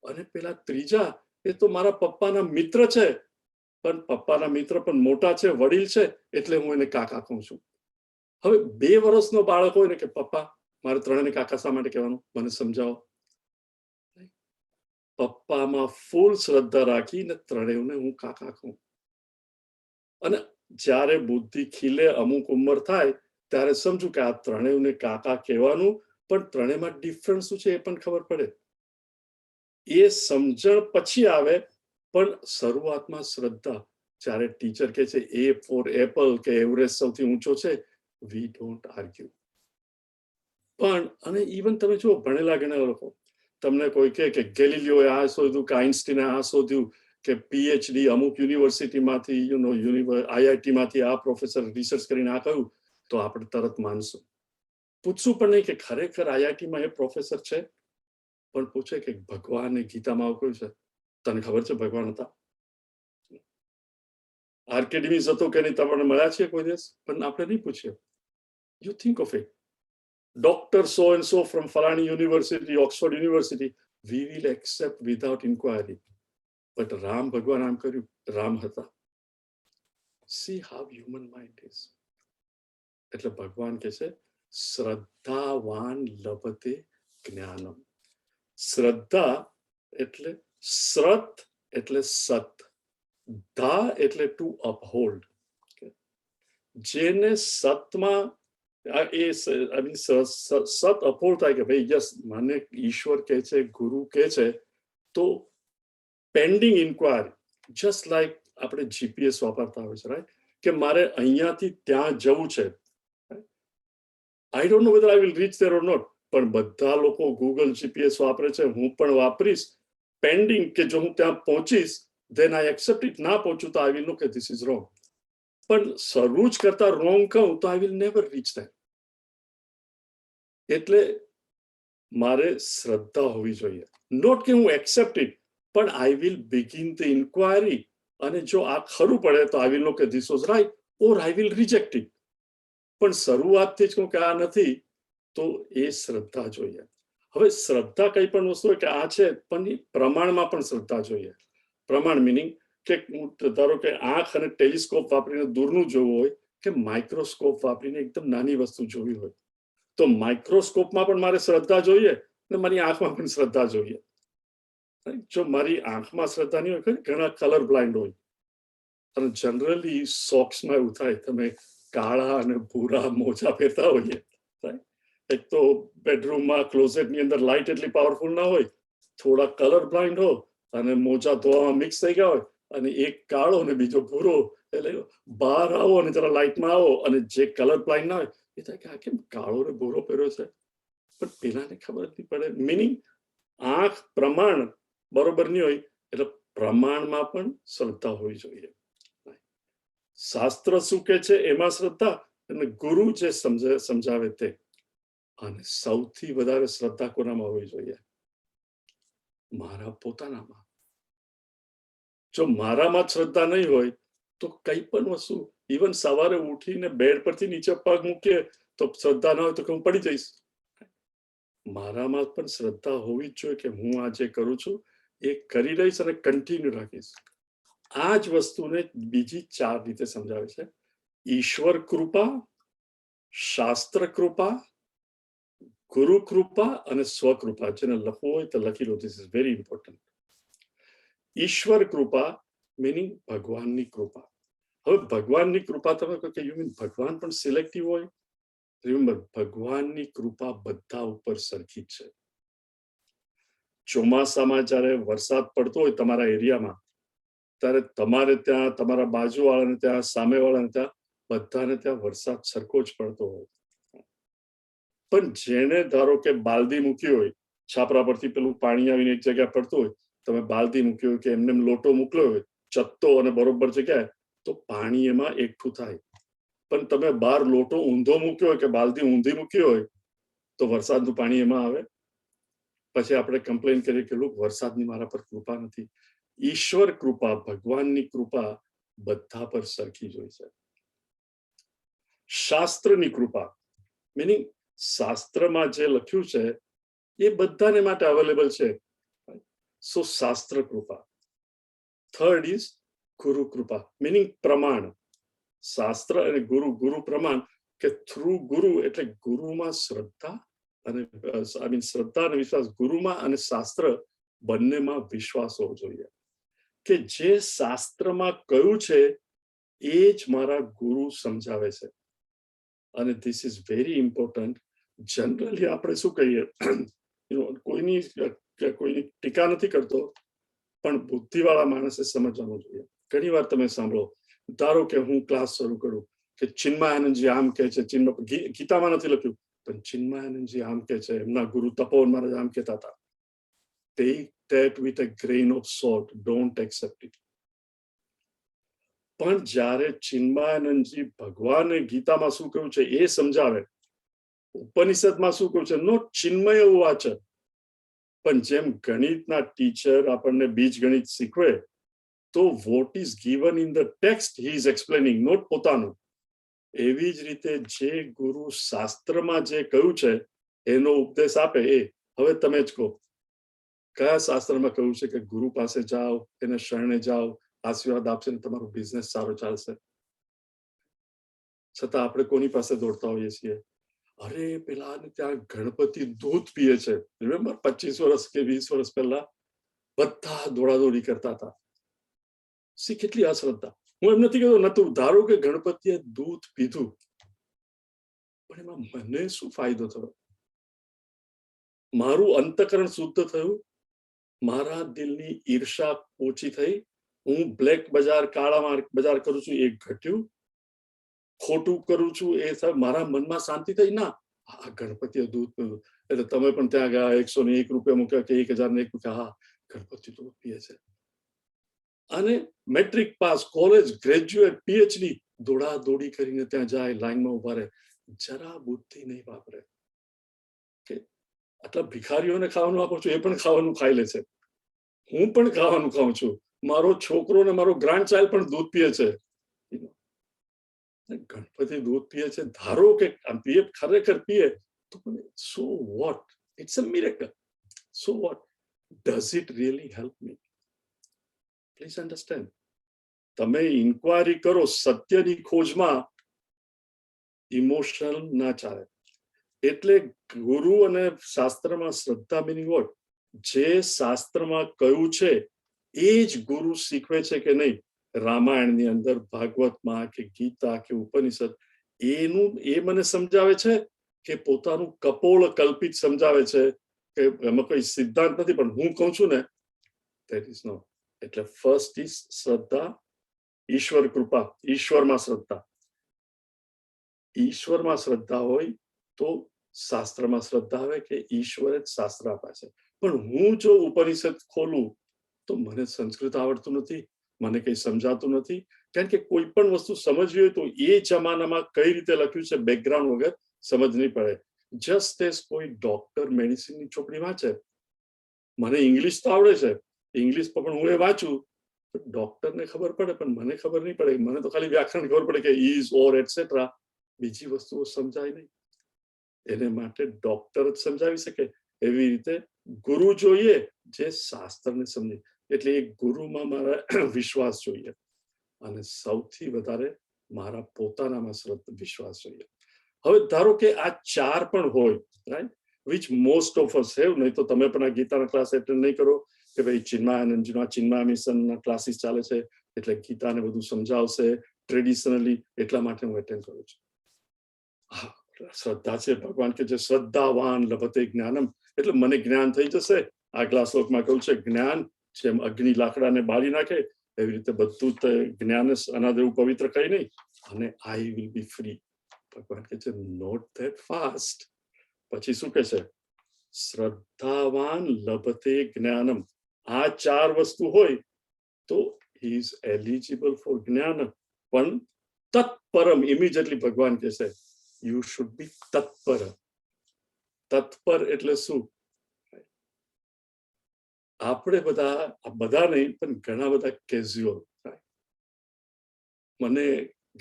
અને પેલા ત્રીજા, એ તો મારા પપ્પાના મિત્ર છે પણ પપ્પાના મિત્ર પણ મોટા છે, વડીલ છે, એટલે હું એને કાકા કહું છું. હવે 2 વર્ષનો બાળક હોય ને કે પપ્પા મારે ત્રણેયને કાકા શા માટે કહેવાનું, મને સમજાવો. પપ્પામાં ફૂલ શ્રદ્ધા રાખીને ત્રણેયને હું કાકા કહું. અને જ્યારે બુદ્ધિ ખીલે, અમુક ઉંમર થાય ત્યારે સમજુ કે આ ત્રણેયને કાકા કહેવાનું, પણ ત્રણેયમાં ડિફરન્સ શું છે એ પણ ખબર પડે. એ સમજણ પછી આવે, પણ શરૂઆતમાં શ્રદ્ધા. જ્યારે ટીચર કહે છે એ ફોર એપલ કે એવરેસ્ટ સૌથી ઊંચો છે, વી ડોન્ટ આર્ગ્યુ. પણ અને ઇવન તમે જુઓ ભણેલા ગણેલા લોકો, તમને કોઈ કહે કે ગેલિલિયોએ આ શોધ્યું કે આઇન્સ્ટીને આ શોધ્યું કે પીએચડી અમુક યુનિવર્સિટીમાંથી આઈઆઈટીમાંથી આ પ્રોફેસર રિસર્ચ કરીને આ કહ્યું, તો આપણે તરત માનશું. પૂછશું પણ નહીં કે ખરેખર આઈઆઈટીમાં એ પ્રોફેસર છે, પણ પૂછે કે ભગવાને ગીતામાં આવું કહ્યું છે, તને ખબર છે ભગવાન હતા? આર્કેડિમીઝ હતો કે નહીં તમને મળ્યા છે કોઈ દિવસ? પણ આપણે નહીં પૂછીએ. You think of it. Dr. So and so from Falani University, Oxford University, we will accept without inquiry. But Ram ભગવાન આમ કર્યું, રામ હતા. C how human mind is. એટલે ભગવાન કહે છે શ્રદ્ધાવાન લભતે જ્ઞાનમ. શ્રદ્ધા એટલે શ્રત એટલે સત, ધા એટલે ટુ અપહોલ્ડ. જેને સતમાં સત અપહોલ્ડ થાય કે ભાઈ યસ મને ઈશ્વર કહે છે, ગુરુ કહે છે, તો પેન્ડિંગ ઇન્ક્વાયરી, જસ્ટ લાઈક આપણે જીપીએસ વાપરતા હોય છે, રાઈટ, કે મારે અહીંયાથી ત્યાં જવું છે. I don't know whether I will reach there or not, પણ બધા લોકો ગૂગલ જીપીએસ વાપરે છે, હું પણ વાપરીશ. પેન્ડિંગ કે જો હું ત્યાં પહોંચીશ then I accept it. ના પહોંચું તો I will know કે this is wrong. પણ શરૂ જ કરતા રોંગ કહું તો I will never reach that. એટલે મારે શ્રદ્ધા હોવી જોઈએ. નોટ કે હું એક્સેપ્ટ ઇટ, પણ I will begin the inquiry. અને જો આ ખરું પડે તો I will know કે this was right or I will reject it. પણ શરૂઆતથી જ કહું કે આ નથી તો એ શ્રદ્ધા જોઈએ. હવે શ્રદ્ધા કઈ પણ વસ્તુ હોય કે આ છે, પણ પ્રમાણમાં પણ શ્રદ્ધા જોઈએ. પ્રમાણ મિનિંગ કે ધારો કે આંખ અને ટેલિસ્કોપ વાપરીને દૂરનું જોવું હોય કે માઇક્રોસ્કોપ વાપરીને એકદમ નાની વસ્તુ જોવી હોય, તો માઇક્રોસ્કોપમાં પણ મારે શ્રદ્ધા જોઈએ અને મારી આંખમાં પણ શ્રદ્ધા જોઈએ. જો મારી આંખમાં શ્રદ્ધા નહીં હોય, ઘણા કલર બ્લાઇન્ડ હોય અને જનરલી સોક્સમાં એવું થાય, તમે કાળા અને ભૂરા મોજા પહેરતા હોઈએ, એક તો બેડરૂમમાં ક્લોઝેટની અંદર લાઇટ એટલી પાવરફુલ ના હોય, થોડા કલર બ્લાઇન્ડ હો અને મોજા ધોવામાં મિક્સ થઈ ગયા હોય અને એક કાળો અને બીજો ભૂરો, એટલે બહાર આવો અને જરા લાઇટમાં આવો અને જે કલર બ્લાઇન્ડ ના હોય એ થાય કે આ કેમ કાળો ને ભૂરો પહેર્યો છે, પણ પેલાને ખબર નથી પડે. મિનિંગ આંખ પ્રમાણ બરોબર નહીં હોય એટલે પ્રમાણમાં પણ શ્રદ્ધા હોવી જોઈએ. શાસ્ત્ર શું કે છે એમાં શ્રદ્ધા અને ગુરુ જે સમજાવે તે. અને સૌથી વધારે શ્રદ્ધા કોનામાં હોવી જોઈએ? મારા પોતાનામાં. જો મારામાં શ્રદ્ધા નહીં હોય તો કઈ પણ વસ્તુ, ઇવન સવારે ઉઠીને બેડ પરથી નીચે પગ મૂકીએ તો શ્રદ્ધા ના હોય તો હું પડી જઈશ. મારામાં પણ શ્રદ્ધા હોવી જ જોઈએ કે હું આ જે કરું છું એ કરી રહીશ અને કન્ટિન્યુ રાખીશ. આ જ વસ્તુને બીજી 4 રીતે સમજાવે છે: ઈશ્વર કૃપા, શાસ્ત્ર કૃપા, ગુરુ કૃપા અને સ્વકૃપા. જેને લખવું હોય તો લખી લો, ધીસ ઇઝ વેરી ઇમ્પોર્ટન્ટ. ઈશ્વર કૃપા મીનિંગ ભગવાનની કૃપા. હવે ભગવાનની કૃપા તમે કહો કે યુ મીન ભગવાન પણ સિલેક્ટિવ હોય? રિમેમ્બર, ભગવાનની કૃપા બધા ઉપર સરખી જ છે. ચોમાસામાં જ્યારે વરસાદ પડતો હોય તમારા એરિયામાં, ત્યારે તમારે ત્યાં, તમારા બાજુવાળાને ત્યાં, સામેવાળાને ત્યાં, બધાને ત્યાં વરસાદ સરખો જ પડતો હોય. પણ જેને ધારો કે બાલદી મૂકી હોય, છાપરા પરથી પેલું પાણી આવીને એક જગ્યાએ પડતું હોય, તમે બાલદી મૂકી હોય કે એમને લોટો મોકલ્યો હોય ચત્તો અને બરોબર જગ્યાએ, તો પાણી એમાં એકઠું થાય. પણ તમે બહાર લોટો ઊંધો મૂક્યો હોય કે બાલદી ઊંધી મૂકી હોય તો વરસાદનું પાણી એમાં આવે. પછી આપણે કમ્પ્લેન કરીએ કે લોક વરસાદની મારા પર કૃપા નથી. ઈશ્વર કૃપા, ભગવાનની કૃપા બધા પર સરખી જ હોય છે. શાસ્ત્રની કૃપા મીનિંગ શાસ્ત્રમાં જે લખ્યું છે એ બધાને માટે અવેલેબલ છે. સો શાસ્ત્ર કૃપા. થર્ડ ઇઝ ગુરુ કૃપા મીનિંગ પ્રમાણ. શાસ્ત્ર અને ગુરુ, ગુરુ પ્રમાણ કે થ્રુ ગુરુ એટલે ગુરુમાં શ્રદ્ધા અને શ્રદ્ધા અને વિશ્વાસ, ગુરુમાં અને શાસ્ત્ર બંનેમાં વિશ્વાસ હોવો જોઈએ કે જે શાસ્ત્રમાં કયું છે એ જ મારા ગુરુ સમજાવે છે. અને this is very important. Generally આપણે શું કહીએ, કોઈની ટીકા નથી કરતો, પણ બુદ્ધિવાળા માણસે સમજવાનું જોઈએ. ઘણી વાર તમે સાંભળો, ધારો કે હું ક્લાસ શરૂ કરું કે ચિન્મયાનંદજી આમ કહે છે, ગીતામાં નથી લખ્યું, પણ ચિન્મયાનંદજી આમ કહે છે, એમના ગુરુ તપોવન મહારાજ આમ કહેતા હતા. Take that with a grain of salt, don't accept it. પણ જ્યારે ચિન્મયાનંદજી ભગવાને ગીતામાં શું કહ્યું છે એ સમજાવે, ઉપનિષદમાં શું કહ્યું છે, નો ચિન્મય ઉવાચ. પણ જેમ ગણિતના ટીચર આપણને બીજ ગણિત શીખવે તો what is given in the text he is explaining, not પોતાનું. એવી જ રીતે જે ગુરુ શાસ્ત્રમાં જે કહ્યું છે એનો ઉપદેશ આપે એ. હવે તમે જ કહો, કયા શાસ્ત્રમાં કહ્યું છે કે ગુરુ પાસે જાઓ, એને શરણે જાઓ, આશીર્વાદ આપશે ને તમારો બિઝનેસ સારો ચાલશે? છતાં આપણે કોની પાસે દોડતા હોઈએ છીએ? અરે પેલા ત્યાં ગણપતિ દૂધ પીએ છે, રિમેમ્બર 25 વર્ષ કે 20 વર્ષ પહેલા બધા દોડાદોડી કરતા હતા. સી કેટલી અશ્રદ્ધા. હું એમ નથી કહેતો નતું, ધારો કે ગણપતિએ દૂધ પીધું, પણ એમાં મને શું ફાયદો થયો? મારું અંતકરણ શુદ્ધ થયું, મારા દિલની ઈર્ષા ઓછી થઈ, હું બ્લેક બજાર કાળા બજાર કરું છું એ ઘટ્યું, ખોટું કરું છું એ મારા મનમાં શાંતિ થઈ? ના, આ ગણપતિએ દૂધ પીધું એટલે તમે પણ ત્યાં ગયા, 101 રૂપિયા મૂક્યા કે 1001 મૂક્યા, હા ગણપતિ દૂધ પીએ છે. અને matric pass, college, graduate, PhD, દોડા દોડી કરીને ત્યાં જાય, લાઈનમાં ઉભા રહે, જરા બુદ્ધિ નહીં વાપરે કે આટલા ભિખારીઓને ખાવાનું આપું છું, એ પણ ખાવાનું ખાઈ લે છે, હું પણ ખાવાનું ખાઉં છું, મારો છોકરો ને મારો ગ્રાન્ડ ચાઇલ્ડ પણ દૂધ પીએ છે. ગણપતિ દૂધ પીએ છે, ધારો કે પીએ, ખરેખર પીએ તો so what? It's a miracle. So what? Does it really help me? Please understand. તમે ઇન્ક્વાયરી કરો સત્યની ખોજમાં, ઇમોશનલ ના ચાલે. એટલે ગુરુ અને શાસ્ત્રમાં શ્રદ્ધા મિનિંગ વોટ? જે શાસ્ત્રમાં કયું છે એ જ ગુરુ શીખવે છે કે નહીં, રામાયણની અંદર, ભાગવતમાં કે ગીતા કે ઉપનિષદ, એનું એ મને સમજાવે છે કે પોતાનું કપોળ કલ્પિત સમજાવે છે કે એમાં કોઈ સિદ્ધાંત નથી, પણ હું કહું છું ને, ધેટ ઇઝ નો. એટલે ફર્સ્ટ ઇઝ શ્રદ્ધા, ઈશ્વર કૃપા, ઈશ્વરમાં શ્રદ્ધા. ઈશ્વરમાં શ્રદ્ધા હોય તો શાસ્ત્રમાં શ્રદ્ધા આવે કે ઈશ્વરે જ શાસ્ત્ર આપ્યા છે. પણ હું જો ઉપનિષદ ખોલું તો મને સંસ્કૃત આવડતું નથી, મને કંઈ સમજાતું નથી, કારણ કે કોઈ પણ વસ્તુ સમજવી હોય તો એ જમાનામાં કઈ રીતે લખ્યું છે બેકગ્રાઉન્ડ વગર સમજ નહીં પડે. જસ્ટ એઝ કોઈ ડોક્ટર મેડિસિનની ચોપડી વાંચે, મને ઇંગ્લિશ તો આવડે છે, ઇંગ્લિશ પણ હું એ વાંચું, ડોક્ટરને ખબર પડે પણ મને ખબર નહીં પડે. મને તો ખાલી વ્યાકરણ ખબર પડે કે ઇઝ, ઓર, એટસેટ્રા, બીજી વસ્તુઓ સમજાય નહીં. એને માટે ડોક્ટર જ સમજાવી શકે. એવી રીતે ગુરુ જોઈએ જે શાસ્ત્રને સમજે. એટલે એ ગુરુમાં મારા વિશ્વાસ જોઈએ, અને સૌથી વધારે મારા પોતાનામાં વિશ્વાસ જોઈએ. હવે ધારો કે આ ચાર પણ હોય, right, which most of us have. નહીં તો તમે પણ આ ગીતાના ક્લાસ એટેન્ડ નહીં કરો કે ભાઈ ચિન્મયાનંદજીના ચિન્મય મિશનના ક્લાસીસ ચાલે છે એટલે ગીતાને બધું સમજાવશે ટ્રેડિશનલી, એટલા માટે હું એટેન્ડ કરું છું. શ્રદ્ધા છે, ભગવાન કે છે શ્રદ્ધાવાન લભતે જ્ઞાનમ, એટલે મને જ્ઞાન થઈ જશે. આગલા શ્લોકમાં કહ્યું છે જ્ઞાન જેમ અગ્નિ લાકડાને બાળી નાખે એવી રીતે બધું જ્ઞાન અનાદ એવું પવિત્ર કઈ નહીં, અને આઈ વિલ બી ફ્રી. ભગવાન કે છે નોટ ધેટ ફાસ્ટ. પછી શું કે છે? શ્રદ્ધાવાન લભતે જ્ઞાનમ. આ ચાર વસ્તુ હોય તો હી ઇઝ એલિજિબલ ફોર જ્ઞાન. પણ તત્પરમ, ઇમિડિયેટલી ભગવાન કહે છે યુ શુડ બી તત્પર. તત્પર એટલે શું? આપણે બધા નહીં પણ ઘણા બધા કેઝ્યુઅલ. મને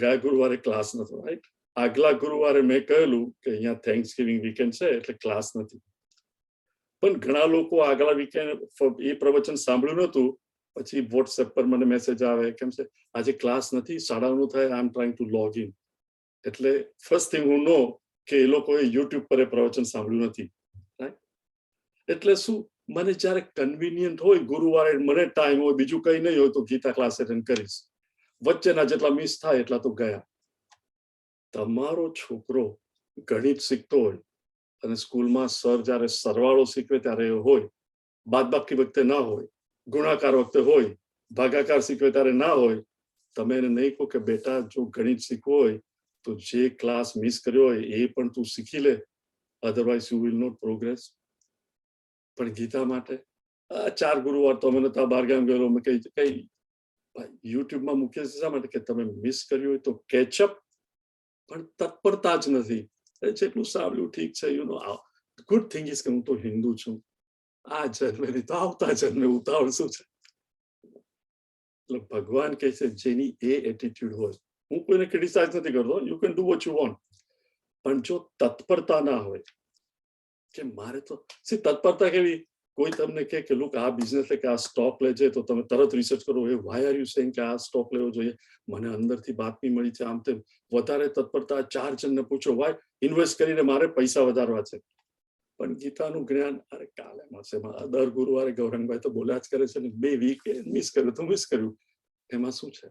ગયા ગુરુવારે ક્લાસ નતો, રાઈટ. આગલા ગુરુવારે મેં કહેલું કે અહીંયા થેન્ક્સ ગિવિંગ વીકેન્ડ છે એટલે ક્લાસ નથી. પણ ઘણા લોકો આગલા વીકેન્ડ એ પ્રવચન સાંભળ્યું નતું, પછી વોટ્સએપ પર મને મેસેજ આવે, કેમ છે આજે ક્લાસ નથી, 9:30 થાય, I am trying to log in. એટલે ફર્સ્ટ થિંગ હું નો કે એ લોકોએ યુટ્યુબ પર એ પ્રવચન સાંભળ્યું નથી, રાઈટ. એટલે શું, મને જ્યારે કન્વિનિયન્ટ હોય ગુરુવારે, મને ટાઈમ હોય, બીજું કઈ નહીં હોય તો ગીતા ક્લાસ એટેન્ડ કરીશ. વચ્ચેના જેટલા મિસ થાય એટલા તો ગયા. તમારો છોકરો ગણિત શીખતો હોય અને સ્કૂલમાં સર જ્યારે સરવાળો શીખવે ત્યારે હોય, બાદબાકી વખતે ના હોય, ગુણાકાર વખતે હોય, ભાગાકાર શીખવે ત્યારે ના હોય, તમે એને નહીં કહો કે બેટા જો ગણિત શીખવું હોય તો જે ક્લાસ મિસ કર્યો હોય એ પણ તું શીખી લે, otherwise you will not progress. પણ ગીતા માટે 4 ગુરુવાર તો અમે નતા, બહાર ગામ ગયેલો, મેં કઈ યુટ્યુબમાં મૂકીએ છીએ શા માટે? કે તમે મિસ કર્યું હોય તો કેચઅપ. પણ તત્પરતા જ નથી. જેટલું સાંભળ્યું ઠીક છે, you know. Good thing is કે હું તો હિન્દુ છું, આ જન્મે નહીં તો આવતા જન્મે ઉતાવળ શું છે? એટલે ભગવાન કહે છે જેની એ એટીટ્યુડ હોય, હું કોઈને ક્રિટિસાઇઝ નથી કરતો, you can do what you want, પણ જો તત્પરતા ના હોય કે મારે તો તત્પરતા કેવી, કોઈ તમને કહે કે લુક આ બિઝનેસ કે આ સ્ટોક લે છે તો તમે તરત રિસર્ચ કરો, એ વાય આર યુ સેઇંગ કે આ સ્ટોક લેવો જોઈએ, મને અંદરથી બાતમી મળી છે આમ તેમ, વધારે તત્પરતા 4 જણને પૂછો વાય ઇન્વેસ્ટ કરીને મારે પૈસા વધારવા છે. પણ ગીતાનું જ્ઞાન અરે કાલે મળશે, દર ગુરુવારે ગૌરંગભાઈ તો બોલ્યા જ કરે છે ને, 2 વીક મિસ કર્યું તો મિસ કર્યું, એમાં શું છે?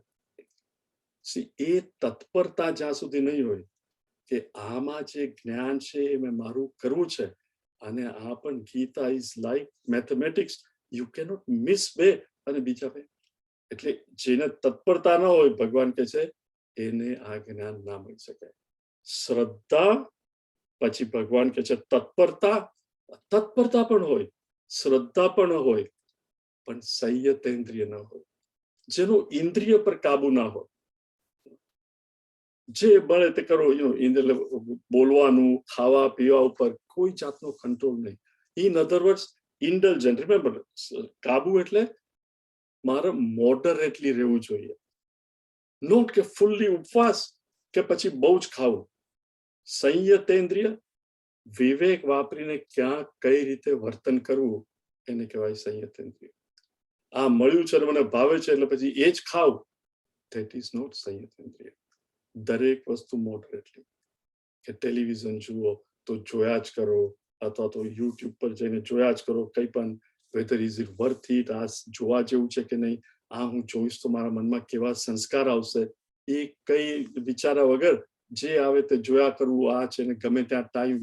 એ તત્પરતા જ્યાં સુધી નહીં હોય કે આમાં જે જ્ઞાન છે એ મેં મારું કરવું છે, અને આ પણ Gita is like mathematics, you cannot miss બે અને બીજા બે. એટલે જેને તત્પરતા ન હોય, ભગવાન કહે છે એને આ જ્ઞાન ના મળી શકે. શ્રદ્ધા, પછી ભગવાન કહે છે તત્પરતા, તત્પરતા પણ હોય, શ્રદ્ધા પણ હોય, પણ સંયતેન્દ્રિય ન હોય, જેનો ઇન્દ્રિય પર કાબુ ના હોય, જે બળે તે કરો, બોલવાનું, ખાવા પીવા ઉપર કોઈ જાતનો કંટ્રોલ નહીં. In other words indulgent. Remember, કાબુ એટલે મારે મોડરેટલી રહેવું જોઈએ, નોટ કે ફૂલ્લી ઉપવાસ કે પછી બહુ જ ખાવું. સંયતેન્દ્રિય, વિવેક વાપરીને ક્યાં કઈ રીતે વર્તન કરવું, એને કહેવાય સંયતેન્દ્રિય. આ મળ્યું છે મને ભાવે છે એટલે પછી એ જ ખાવ, ધેટ ઇઝ નોટ સંયતેન્દ્રિય. દરેક વસ્તુ મોડરેટલી. કે ટેલિવિઝન જુઓ તો જોયા જ કરો, અથવા તો યુટ્યુબ પર જઈને જોયા જ કરો, કંઈ પણ, whether is it worth it, આ જોવા જેવું છે કે નહીં, આ હું જોઈશ તો મારા મનમાં કેવા સંસ્કાર આવશે, એ કઈ વિચારા વગર જે આવે તે જોયા કરવું, આ છે ને ગમે ત્યાં ટાઈમ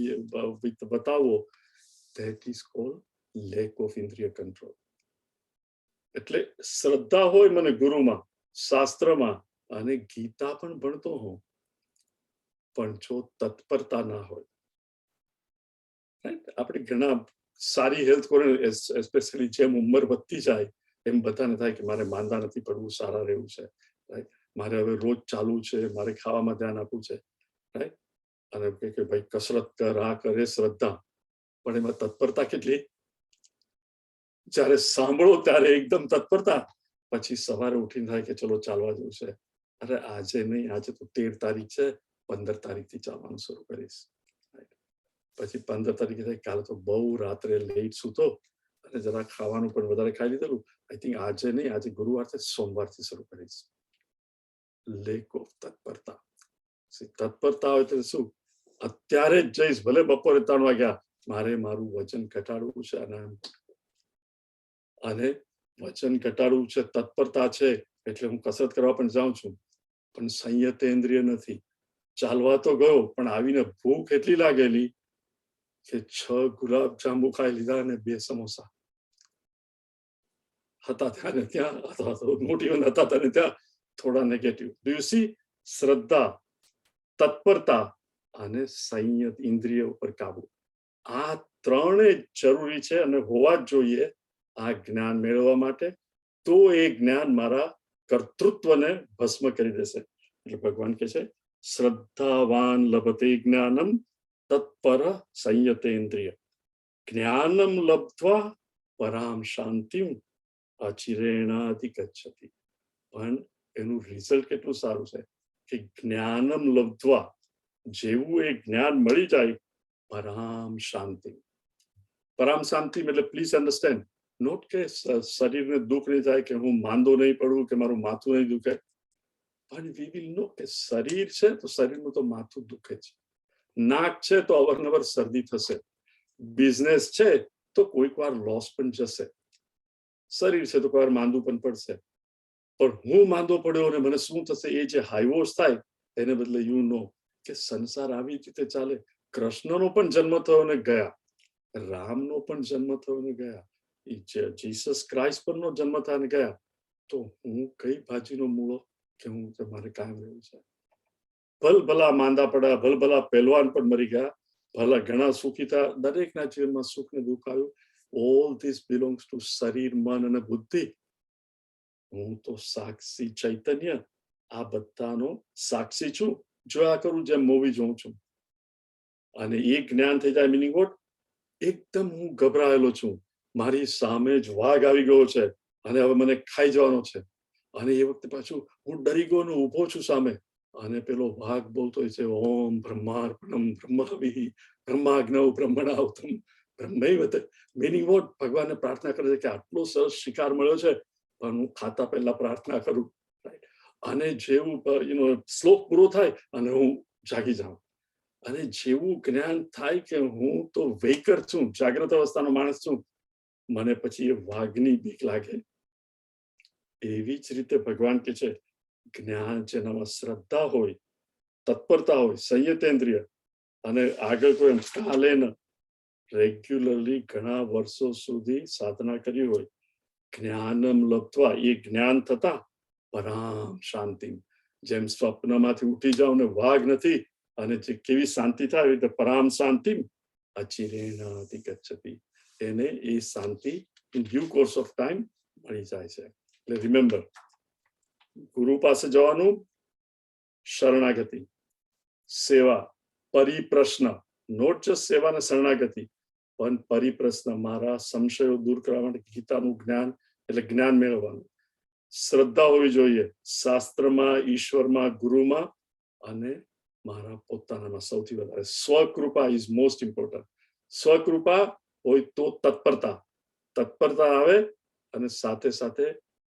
બતાવવો, that is called lack of ઇન્દ્રિય કંટ્રોલ. એટલે શ્રદ્ધા હોય મને ગુરુમાં, શાસ્ત્રમાં, અને ગીતા પણ ભણતો હોઉં, પણ જો તત્પરતા ના હોય, આપણે ઘણા સારી હેલ્થ કરે, એસ્પેશિયલી જેમ ઉંમર વધતી જાય એમ બધાને થાય કે મારે માંદા નથી પડવું, સારા રહેવું છે, રાઈટ, મારે હવે રોજ ચાલવું છે, મારે ખાવામાં ધ્યાન આપવું છે, રાઈટ, અને કે ભાઈ કસરત કર, આ કરે, શ્રદ્ધા, પણ એમાં તત્પરતા કેટલી? જ્યારે સાંભળો ત્યારે એકદમ તત્પરતા, પછી સવારે ઉઠીને થાય કે ચલો ચાલવા જવું છે, અરે આજે નહીં, આજે તો 13 તારીખ છે, 15 તારીખથી ચાલવાનું શરૂ કરીશ. પછી 15 તારીખે થાય કાલે તો બહુ રાત્રે લેટ સૂતો અને જરા ખાવાનું પણ વધારે ખાઈ લીધેલું, આઈ થિંક આજે નહીં, આજે ગુરુવાર છે, સોમવારથી શરૂ કરીશ. લેક ઓફ તત્પરતા. તત્પરતા હોય તો શું, અત્યારે જ જઈશ, ભલે બપોરે 3 વાગ્યા, મારે મારું વજન ઘટાડવું છે, અને વજન ઘટાડવું છે, તત્પરતા છે, એટલે હું કસરત કરવા પણ જાઉં છું, પણ સંયતેન્દ્રિય નથી. ચાલવા તો ગયો, પણ આવીને ભૂખ એટલી લાગેલી કે 6 ગુલાબ જાંબુ ખાઈ લીધા અને 2 સમોસા હતા ત્યાં ને ત્યાં, અથવા તો મોટિવન હતા ત્યાં ને ત્યાં, થોડા નેગેટિવ. Do you C? શ્રદ્ધા, તત્પરતા અને સંયત, ઇન્દ્રિય ઉપર કાબુ, આ ત્રણે જરૂરી છે અને હોવા જ જોઈએ આ જ્ઞાન મેળવવા માટે. તો એ જ્ઞાન મારા કર્તૃત્વને ભસ્મ કરી દેશે. એટલે ભગવાન કહે છે શ્રદ્ધાવાન લભતે જ્ઞાનમ તત્પર સંયતેન્દ્રિય, જ્ઞાનમ લબ્ધ્વા પરામ શાંતિમ અચિરેણાધિગચ્છતિ. પણ એનું રિઝલ્ટ કેટલું સારું છે કે જ્ઞાનમ લબ્ધ્વા, જેવું એ જ્ઞાન મળી જાય, પરામ શાંતિ. પરામ શાંતિ એટલે પ્લીઝ અન્ડરસ્ટેન્ડ, નોટ કે શરીરને દુઃખ નહીં થાય, કે હું માંદો નહીં પડું, કે મારું માથું નહીં દુખે, પણ વી વિલ નો કે શરીર છે તો શરીરનું તો માથું દુખે છે, નાક છે તો અવારનવાર શરદી થશે, બિઝનેસ છે તો કોઈક વાર લોસ પણ જશે, શરીર છે તો કોઈ વાર માંદું પણ પડશે. પણ હું માંદો પડ્યો અને મને શું થશે, એ જે હાઈવોસ થાય, એને બદલે યુ નો કે સંસાર આવી રીતે ચાલે. કૃષ્ણનો પણ જન્મ થયો ને ગયા, રામનો પણ જન્મ થયો ને ગયા, જીસસ ક્રાઇસ્ટ પરનો જન્મ થયા ને ગયા, તો હું કઈ ભાજીનો મૂળો કે હું મારે કામ રહ્યું છે. ભલભલા માંદા પડ્યા, ભલભલા પહેલવાન પણ મરી ગયા, ભલા ઘણા સુખી થયા, દરેકના જીવનમાં સુખ ને દુઃખ આવ્યું. ઓલ ધીસ બિલોંગ્સ ટુ શરીર, મન અને બુદ્ધિ. હું તો સાક્ષી ચૈતન્ય, આ બધાનો સાક્ષી છું, જોયા કરું જેમ મૂવી જોઉં છું. અને એ જ્ઞાન થઈ જાય, મિનિંગ વોટ, એકદમ હું ગભરાયેલો છું, મારી સામે જ વાઘ આવી ગયો છે અને હવે મને ખાઈ જવાનો છે, અને એ વખતે પાછું હું ડરી ગયો ને ઊભો છું સામે, અને પેલો વાઘ બોલતો હોય છે ઓમ બ્રહ્માર્પણમ બ્રહ્માવિ બ્રહ્માગ્નૌ બ્રહ્મણાવતમ બ્રહ્મૈવત meaning what ભગવાનને પ્રાર્થના કરે છે કે આટલો સરસ શિકાર મળ્યો છે પણ હું ખાતા પહેલા પ્રાર્થના કરું, રાઈટ? અને જેવું શ્લોક પૂરો થાય અને હું જાગી જાઉં, અને જેવું જ્ઞાન થાય કે હું તો વેકર છું, જાગ્રત અવસ્થાનો માણસ છું, મને પછી એ વાઘની બીક લાગે. એવી જ રીતે ભગવાન કે છે જ્ઞાન જેનામાં શ્રદ્ધા હોય, તત્પરતા હોય, સંયતેન્દ્રિય, અને આગળ કોઈ કાલેન રેગ્યુલરલી ઘણા વર્ષો સુધી સાધના કરી હોય, જ્ઞાનમ લબ્ધ્વા, એ જ્ઞાન થતા પરામ શાંતિ, જેમ સ્વપ્નમાંથી ઉઠી જાવ ને વાઘ નથી અને જે કેવી શાંતિ થાય એટલે પરામ શાંતિ અચિરેણાધિ ગચ્છતિ, એને એ શાંતિ in due course of time મળી જાય છે. એટલે રિમેમ્બર, ગુરુ પાસે જવાનું, શરણાગતિ, સેવા, પરિપ્રશ્ન, નોટ જસ્ટ સેવા ને શરણાગતિ, પણ પરિપ્રશ્ન, મારા સંશયો દૂર કરવા માટે ગીતાનું જ્ઞાન એટલે જ્ઞાન મેળવવાનું, શ્રદ્ધા હોવી જોઈએ શાસ્ત્રમાં, ઈશ્વરમાં, ગુરુમાં, અને મારા પોતાનામાં સૌથી વધારે સ્વકૃપા ઇઝ મોસ્ટ ઇમ્પોર્ટન્ટ. સ્વકૃપા હોય તો તત્પરતા, તત્પરતા આવે, અને સાથે સાથે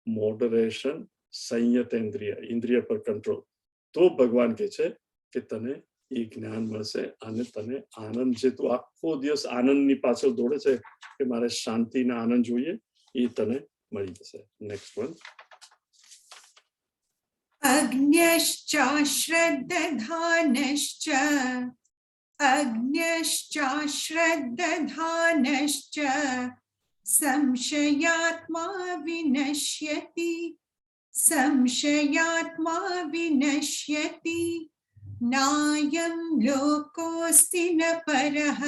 મોડરેશન, સંયતેન્દ્રિય, ઇન્દ્રિય પર કંટ્રોલ. તો ભગવાન કહે છે કે તને એ જ્ઞાન મળશે અને તને આનંદ, જે તું આખો દિવસ આનંદની પાછળ દોડે છે કે મારે શાંતિના આનંદ જોઈએ, એ તને મળી જશે. Next one. અજ્ઞશ્ચાશ્રદ્દધાનશ્ચ અજ્ઞશ્ચાશ્રદ્દધાનશ્ચ સંશયાત્મા વિનશ્યતિ સંશયાત્મા વિનશ્યતિ નાયં લોકોસ્તિ ન પરઃ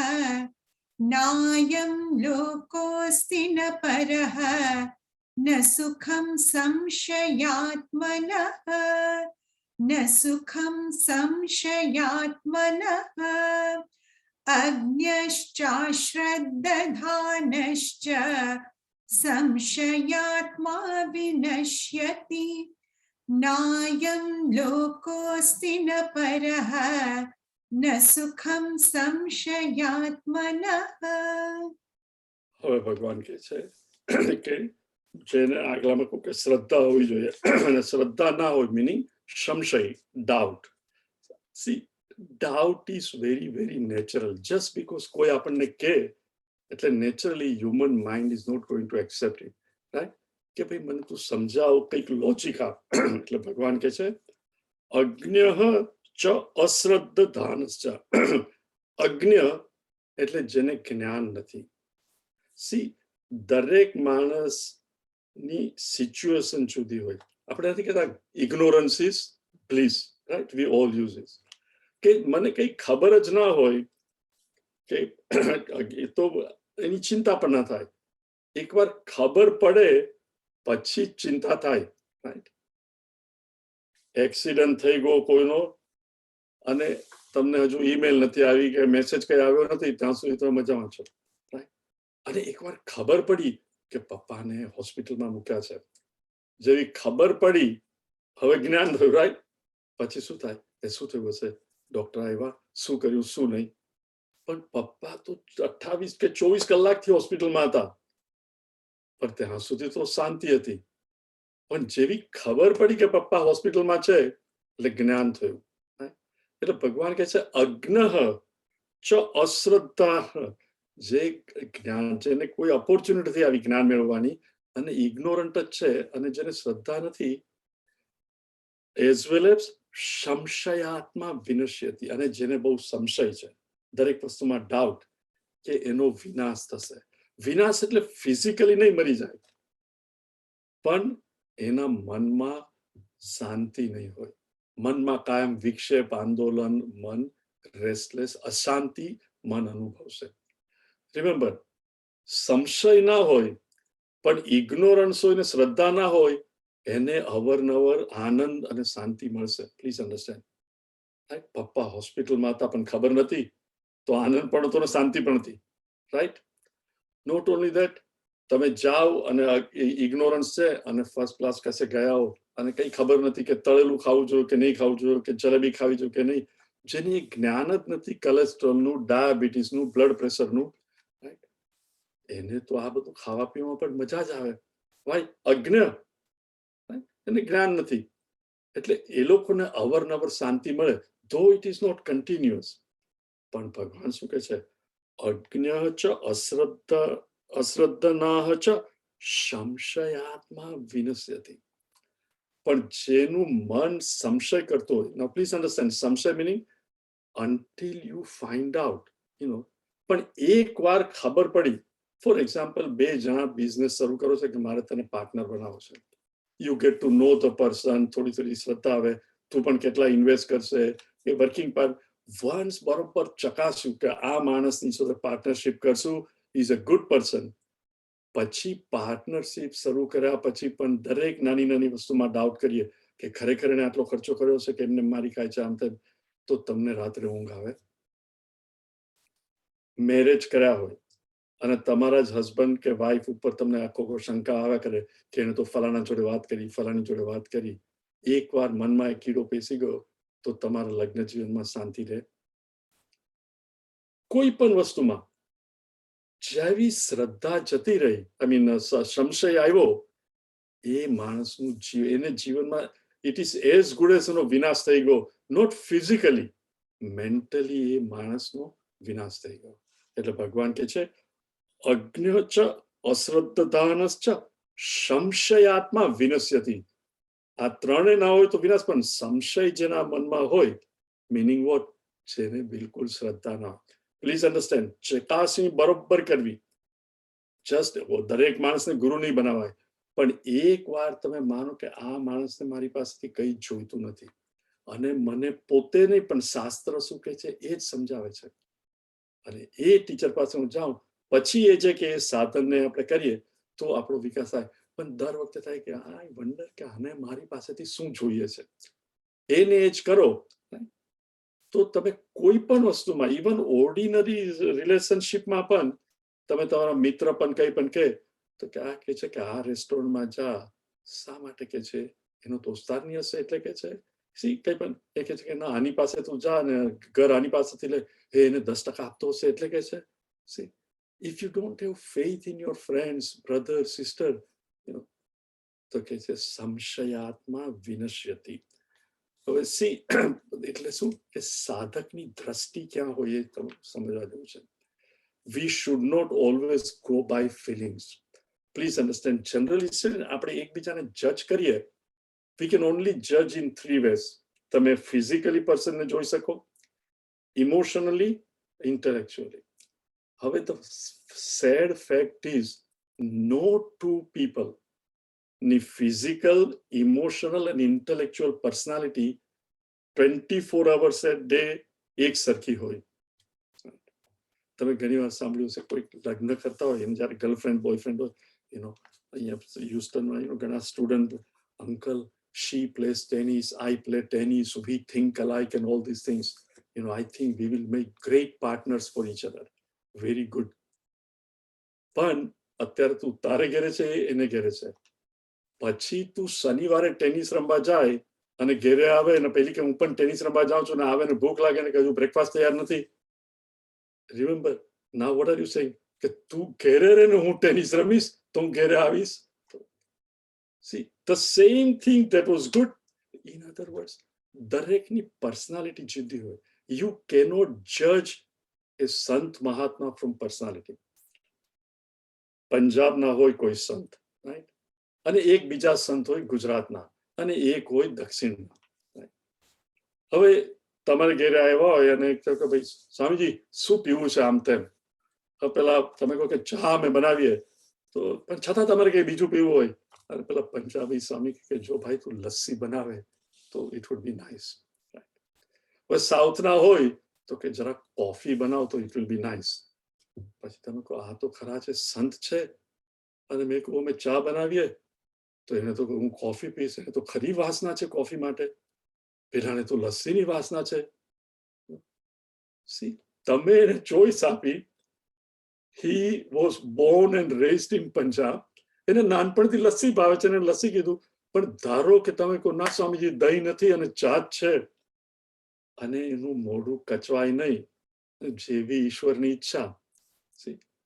નાયં લોકોસ્તિ ન પરઃ ન સુખમ સંશયાત્મનઃ ન સુખમ સંશયાત્મનઃ અજ્ઞશ્ચાશ્રદ્દધાનશ્ચ સંશયાત્મા વિનશ્યતિ નાયં લોકોસ્તિ ન પરઃ ન સુખમ સંશયાત્મનઃ. હવે ભગવાન કહે છે કે જેને આગલામાં કહું કે શ્રદ્ધા હોવી જોઈએ, અને શ્રદ્ધા ના હોય મિનિંગ સંશય, doubt. See, doubt is very very natural. Just because કોઈ આપણને કહે એટલે naturally human mind is not going to accept it, right? કે ભાઈ મને તું સમજાવ, કંઈક લોજિક આપ. એટલે ભગવાન કહે છે અજ્ઞઃ ચ અશ્રદ્ધાનશ્ચ. અજ્ઞ એટલે જેને જ્ઞાન નથી. સી, દરેક માણસની સિચ્યુએશન જુદી હોય. આપણે નથી કહેતા ignorance is bliss, right? We all use it. કે મને કઈ ખબર જ ના હોય કે એ તો એની ચિંતા પણ ના થાય. એકવાર ખબર પડે પછી ચિંતા થાય, રાઈટ? એક્સિડન્ટ થઈ ગયો કોઈનો અને તમને હજુ ઈમેલ નથી આવી કે મેસેજ કઈ આવ્યો નથી, ત્યાં સુધી તમે મજામાં છો, રાઈટ? અને એકવાર ખબર પડી કે પપ્પાને હોસ્પિટલમાં મૂક્યા છે, જેવી ખબર પડી હવે જ્ઞાન થયું, રાઈટ? પછી શું થાય? એ શું થયું હશે? ડોક્ટર આવ્યા, શું કર્યું, શું નહીં. પણ પપ્પા તો 28 કે 24 કલાકથી હોસ્પિટલમાં હતા, પણ ત્યાં સુધી તો શાંતિ હતી. પણ જેવી ખબર પડી કે પપ્પા હોસ્પિટલમાં છે એટલે જ્ઞાન થયું. એટલે ભગવાન કહે છે અજ્ઞઃ ચ અશ્રદ્ધા, જે જ્ઞાન, જેને કોઈ ઓપોર્ચ્યુનિટી નથી આવી જ્ઞાન મેળવવાની, અને ઇગ્નોરન્ટ જ છે, અને જેને શ્રદ્ધા નથી, એઝ વેલ એઝ સંશયાત્મા વિનશ્યતિ, અને જેને બહુ સંશય છે, દરેક વસ્તુમાં ડાઉટ, કે એનો વિનાશ થશે. વિનાશ એટલે ફિઝિકલી નહીં મરી જાય, પણ એના મનમાં શાંતિ નહીં હોય. મનમાં કાયમ વિક્ષેપ, આંદોલન, મન રેસ્ટલેસ, અશાંતિ મન અનુભવશે. રિમેમ્બર, સંશય ના હોય પણ ઇગ્નોરન્સ હોય ને શ્રદ્ધા ના હોય, એને અવરનવર આનંદ અને શાંતિ મળશે. Please understand. પપ્પા હોસ્પિટલમાં હતા પણ ખબર નથી, તો આનંદ પણ હતો ને શાંતિ પણ હતી, રાઈટ? નોટ ઓનલી ધેટ, તમે જાઓ અને ઇગ્નોરન્સ છે અને ફર્સ્ટ ક્લાસ કસે ગયા હો અને કઈ ખબર નથી કે તળેલું ખાવું જોઈએ કે નહીં ખાવું જોઈએ, કે જલેબી ખાવી જોઈએ કે નહીં, જેની જ્ઞાન જ નથી કોલેસ્ટ્રોલનું, ડાયાબિટીસનું, બ્લડ પ્રેશરનું, રાઈટ? એને તો આ બધું ખાવા પીવામાં પણ મજા જ આવે. ભાઈ અજ્ઞ, એને જ્ઞાન નથી, એટલે એ લોકોને અવરનવર શાંતિ મળે, ધો ઇટ ઇઝ નોટ કન્ટિન્યુઅસ. પણ ભગવાન શું કહે છે? અજ્ઞ ચ અશ્રદ્ધનાહ ચ સંશયાત્મા વિનશ્યતિ. પણ જેનું મન સંશય કરતો હોય, now please understand, સંશય meaning until you find out, પણ એકવાર ખબર પડી, ફોર એક્ઝામ્પલ, બે જણા બિઝનેસ શરૂ કરો છે કે મારે તને પાર્ટનર બનાવવો છે. You get to know the person, થોડી શ્રદ્ધા આવે, તું પણ કેટલા ઇન્વેસ્ટ કરશે એ વર્કિંગ પર વન્સ બરોબર ચકાસ્યું કે આ માણસની સાથે પાર્ટનરશિપ કરશું, ઇઝ અ ગુડ પર્સન. પછી પાર્ટનરશિપ શરૂ કર્યા પછી પણ દરેક નાની નાની વસ્તુમાં ડાઉટ કરીએ કે ખરેખર એને આટલો ખર્ચો કર્યો છે કે એમને મારી કાંઈ છે આમ તેમ, તો તમને રાત્રે ઊંઘ આવે? મેરેજ કર્યા હોય અને તમારા જ હસબન્ડ કે વાઈફ ઉપર તમને આખો શંકા આવ્યા કરે કે એને તો ફલાણા જોડે વાત કરી, ફલાણી જોડે વાત કરી, એકવાર મનમાં એક કીડો પેસી ગયો તો તમારા લગ્ન જીવનમાં શાંતિ રહે? કોઈ પણ વસ્તુમાં જેવી શ્રદ્ધા જતી રહી, આઈ મીન સંશય આવ્યો, એ માણસનું એને જીવનમાં it is as good as એનો વિનાશ થઈ ગયો. નોટ ફિઝિકલી, મેન્ટલી એ માણસનો વિનાશ થઈ ગયો. એટલે ભગવાન કે છે અજ્ઞ ચ અશ્રદ્ધાનશ્ચ સંશયાત્મા વિનશ્યતિ. આ ત્રણે ના હોય તો વિનાશ, પણ સંશય જેના મનમાં હોય, મિનિંગ વોટ? જેને બિલકુલ શ્રદ્ધા ના. પ્લીઝ અન્ડરસ્ટેન્ડ, ચકાસણી બરોબર કરવી. જસ્ટ દરેક માણસને ગુરુ નહીં બનાવાય, પણ એક વાર તમે માનો કે આ માણસને મારી પાસેથી કઈ જોઈતું નથી, અને મને પોતે નહીં પણ શાસ્ત્ર શું કહે છે એ જ સમજાવે છે, અને એ ટીચર પાસે હું જાઉં, પછી એ છે કે એ સાધનને આપણે કરીએ તો આપણો વિકાસ થાય. પણ દર વખતે થાય કે આઈ વન્ડર કે આને મારી પાસેથી શું જોઈએ છે, એને એ જ કરો, તો તમે કોઈ પણ વસ્તુમાં, ઇવન ઓર્ડિનરી રિલેશનશીપમાં પણ તમે તમારા મિત્ર પણ કઈ પણ કહે તો કે આ કે છે કે આ રેસ્ટોરન્ટમાં જા, શા માટે કે છે? એનો દોસ્તારની હશે એટલે કે છે. સી કઈ પણ એ કે છે કે ના આની પાસે તું જા ને ઘર આની પાસેથી લે, એને 10% આપતો હશે એટલે કે છે. C, if you don't have faith in your friends, brother, sister, તો કે છે સંશયાત્મા વિનશ્યતિ. હવે સી એટલે શું કે સાધકની દ્રષ્ટિ ક્યાં હોય એ તમે સમજવા જેવું છે. We should not always go by feelings. Please understand, generally આપણે એકબીજાને જજ કરીએ, we can only judge in 3 ways. તમે ફિઝિકલી પર્સનને જોઈ શકો, ઇમોશનલી, ઇન્ટેલેક્ચ્યુઅલી. હવે the sad fact is no two people ની ફિઝિકલ, ઇમોશનલ અને intellectual personality 24 hours a day એક સરખી હોય. તમે ઘણી વાર સાંભળ્યું છે કોઈ લગ્ન કરતા હોય એમ જ્યારે ગર્લફ્રેન્ડ બોયફ્રેન્ડ હોય, અહીંયા હ્યુસ્ટનમાં ઘણા student, uncle she plays tennis, I play tennis, we think alike and all these things, I think we will make great partners for each other. Very good. પણ અત્યારે તું તારે ઘેરે છે એને ઘેરે છે, પછી તું શનિવારે ટેનિસ રમવા જાય અને ઘેરે આવે ને પેલી કે હું પણ ટેનિસ રમવા જાઉં છું ને આવે ને ભૂખ લાગે ને કે હજુ બ્રેકફાસ્ટ તૈયાર નથી. Remember, now what are you saying? કે તું ઘેરે રહે ને હું ટેનિસ રમીશ તો હું ઘેરે આવીશ. See, the same thing that was good. In other words, દરેકની પર્સનાલિટી જુદી હોય. You cannot judge a સંત મહાત્મા from personality. પંજાબના હોય કોઈ સંત, રાઈટ, અને એક બીજા સંત હોય ગુજરાતના, અને એક હોય દક્ષિણના. હવે તમારે ઘેરે આવ્યા હોય અને કહો કે ભાઈ સ્વામીજી શું પીવું છે આમ તેમ, પેલા તમે કહો કે ચા અમે બનાવીએ, તો પણ છતાં તમારે કઈ બીજું પીવું હોય, અને પેલા પંજાબી સ્વામી કે જો ભાઈ તું લસ્સી બનાવે તો ઇટ વુડ બી નાઇસ. હવે સાઉથના હોય તો કે જરા કોફી બનાવ તો ઇટ વિલ બી નાઇસ. પછી તમે કહો આ તો ખરા છે સંત છે, અને મેં કહું અમે ચા બનાવીએ તો એને તો હું કોફી પીશ, એને તો ખરી વાસના છે કોફી માટે, પેલાને તો લસ્સીની વાસના છે. સી, તમે એને ચોઈસ આપી. he was born and raised in Punjab, એને નાનપણથી લસ્સી ભાવે છે, એને લસ્સી કીધું. પણ ધારો કે તમે કહો ના સ્વામીજી દહીં નથી અને ચા જ છે, અને એનું મોઢું કચવાય નહીં, જેવી ઈશ્વરની ઈચ્છા.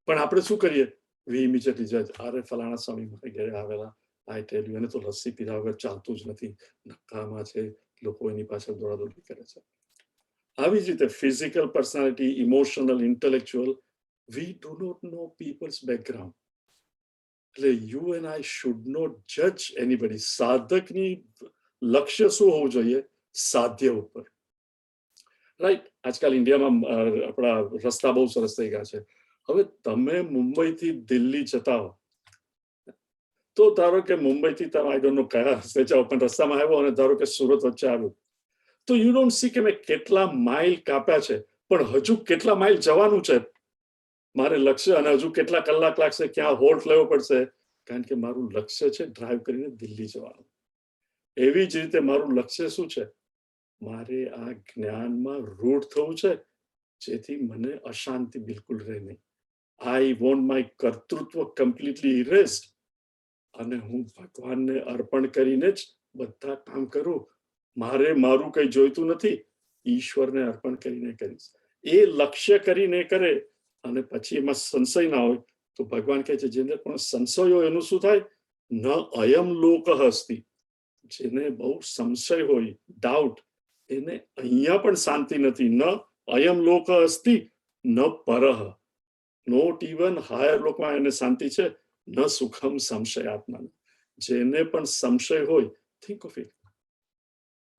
પણ આપણે શું કરીએ, we immediately judge, અરે ફલાણા સ્વામી મારે ઘરે આવેલા, I tell you, એને તો લસ્સી પીધા વગર ચાલતું જ નથી, નકામા છે, લોકો એની પાછળ દોડાદોડી કરે છે. આવી જ રીતે physical personality, emotional, intellectual, we do not know people's background. એટલે you and I should not judge anybody. સાધકની લક્ષ્ય શું હોવું જોઈએ? સાધ્ય ઉપર. રાઈટ, આજકાલ ઇન્ડિયામાં આપણા રસ્તા બહુ સરસ થઈ ગયા છે. હવે તમે મુંબઈથી દિલ્હી જતા હો, તો ધારો કે મુંબઈથી તમે આઈ ડોન્ટ નો કયા રસ્તે જાઓ, પણ રસ્તામાં આવ્યો અને ધારો કે સુરત વચ્ચે આવ્યું, તો યુ ડોન્ટ સી કે મેં કેટલા માઇલ કાપ્યા છે, પણ હજુ કેટલા માઇલ જવાનું છે મારે લક્ષ્ય, અને હજુ કેટલા કલાક લાગશે, ક્યાં હોલ્ટ લેવો પડશે, કારણ કે મારું લક્ષ્ય છે ડ્રાઈવ કરીને દિલ્હી જવાનું. એવી જ રીતે મારું લક્ષ્ય શું છે? મારે આ જ્ઞાનમાં રૂઢ થવું છે, જેથી મને અશાંતિ બિલકુલ રહે નહીં. આઈ વોન્ટ માય કર્તૃત્વ કમ્પ્લીટલી ઇરેસ્ડ, અને હું ભગવાનને અર્પણ કરીને જ બધા કામ કરું. મારે મારું કંઈ જોઈતું નથી, ઈશ્વરને અર્પણ કરીને કરીશ. એ લક્ષ્ય કરીને કરે અને પછી એમાં સંશય ના હોય, તો ભગવાન કહે છે જેને પણ સંશય હોય એનું શું થાય? ન અયમ લોક અસ્તિ. જેને બહુ સંશય હોય, ડાઉટ, એને અહીંયા પણ શાંતિ નથી. ન અયમ લોક અસ્તિ ન પરહ. નોટ ઇવન હાયર લોકમાં એને શાંતિ છે. ન સુખમ સંશયાત્મા. જેને પણ સંશય હોય, થિંક ઓફ ઇટ,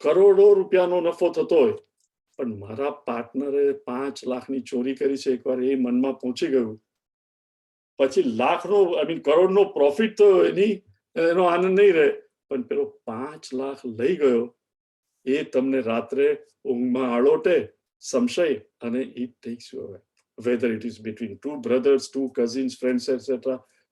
કરોડો રૂપિયાનો નફો થતો હોય, પણ મારા પાર્ટનરે 5 લાખની ચોરી કરી છે, એકવાર એ મનમાં પહોંચી ગયું, પછી લાખનો કરોડનો પ્રોફિટ તો એનો આનંદ નહીં રહે, પણ પેલો 5 લાખ લઈ ગયો, એ તમને રાત્રે ઊંઘમાં આળોટે સંશય, અને it takes you away. Whether it is between 2 brothers, 2 cousins, friends, etc.,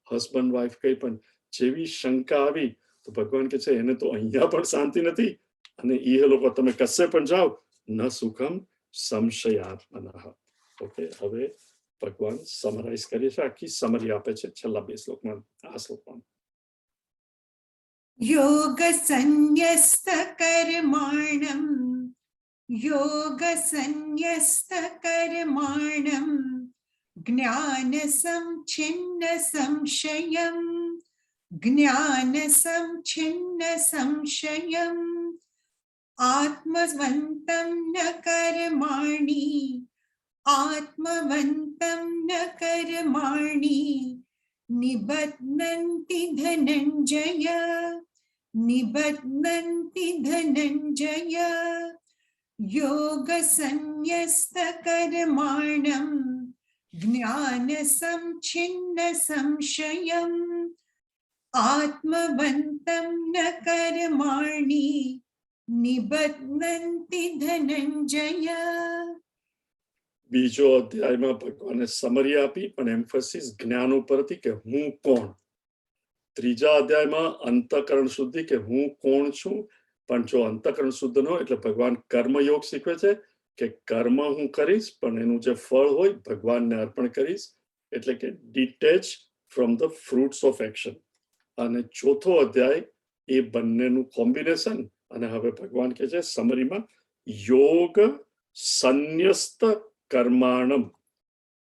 husband, wife, કંઈ પણ જેવી શંકા આવી, તો ભગવાન કહે છે એને તો અહીંયા પણ શાંતિ નથી, અને એ લોકો તમે કશે પણ જાઓ, ન સુખમ સંશયાત્મનઃ. ઓકે, હવે ભગવાન સમરાઇઝ કરીએ છે, આખી સમરી આપે છે છેલ્લા 2 શ્લોકમાં. આ શ્લોકમાં योग संन्यस्त कर्माणं योग संन्यस्त कर्माणं ज्ञान संच्छिन्न संशयं ज्ञान संच्छिन्न संशयम् आत्मवन्तं न कर्माणि आत्मवन्तं न कर्माणि निबध्नन्ति धनञ्जय निबध्नन्ति धनञ्जय योगसंन्यस्तकर्माणं ज्ञानसंच्छिन्नसंशयम् आत्मवन्तं न कर्माणि निबध्नन्ति धनञ्जय. બીજો અધ્યાયમાં ભગવાને સમરી આપી, પણ એમ્ફેસિસ જ્ઞાન ઉપર હતી કે હું કોણ. ત્રીજા અધ્યાયમાં અંતઃકરણ શુદ્ધિ કે હું કોણ છું, પણ જો અંતઃકરણ શુદ્ધ ન હોય એટલે ભગવાન કર્મયોગ શીખવે છે કે કર્મ હું કરીશ, પણ એનું જે ફળ હોય ભગવાનને અર્પણ કરીશ, એટલે કે detach from the fruits of action. અને ચોથો અધ્યાય એ બંનેનું કોમ્બિનેશન. અને હવે ભગવાન કહે છે સમરીમાં, યોગ સંન્યસ્ત કર્માણમ.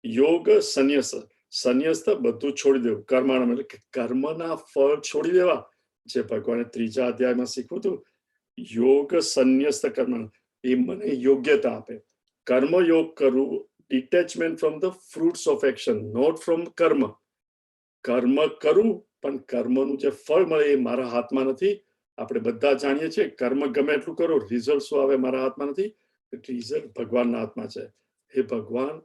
યોગ સંન્યસ્ત, સંન્યસ્ત બધું છોડી દેવું, કર્માણમ એટલે કે કર્મના ફળ છોડી દેવા, જે ભગવાને ત્રીજા અધ્યાયમાં શીખવું હતું. યોગ સંન્યસ્ત કર્માણમ, એ મને યોગ્યતા આપે. કર્મયોગ કરવું, detachment from the fruits of action, not from karma. કર્મ કરું, પણ કર્મનું જે ફળ મળે એ મારા હાથમાં નથી. આપણે બધા જાણીએ છીએ કર્મ ગમે એટલું કરો, રિઝલ્ટ શું આવે મારા હાથમાં નથી. રિઝલ્ટ ભગવાનના હાથમાં છે. હે ભગવાન,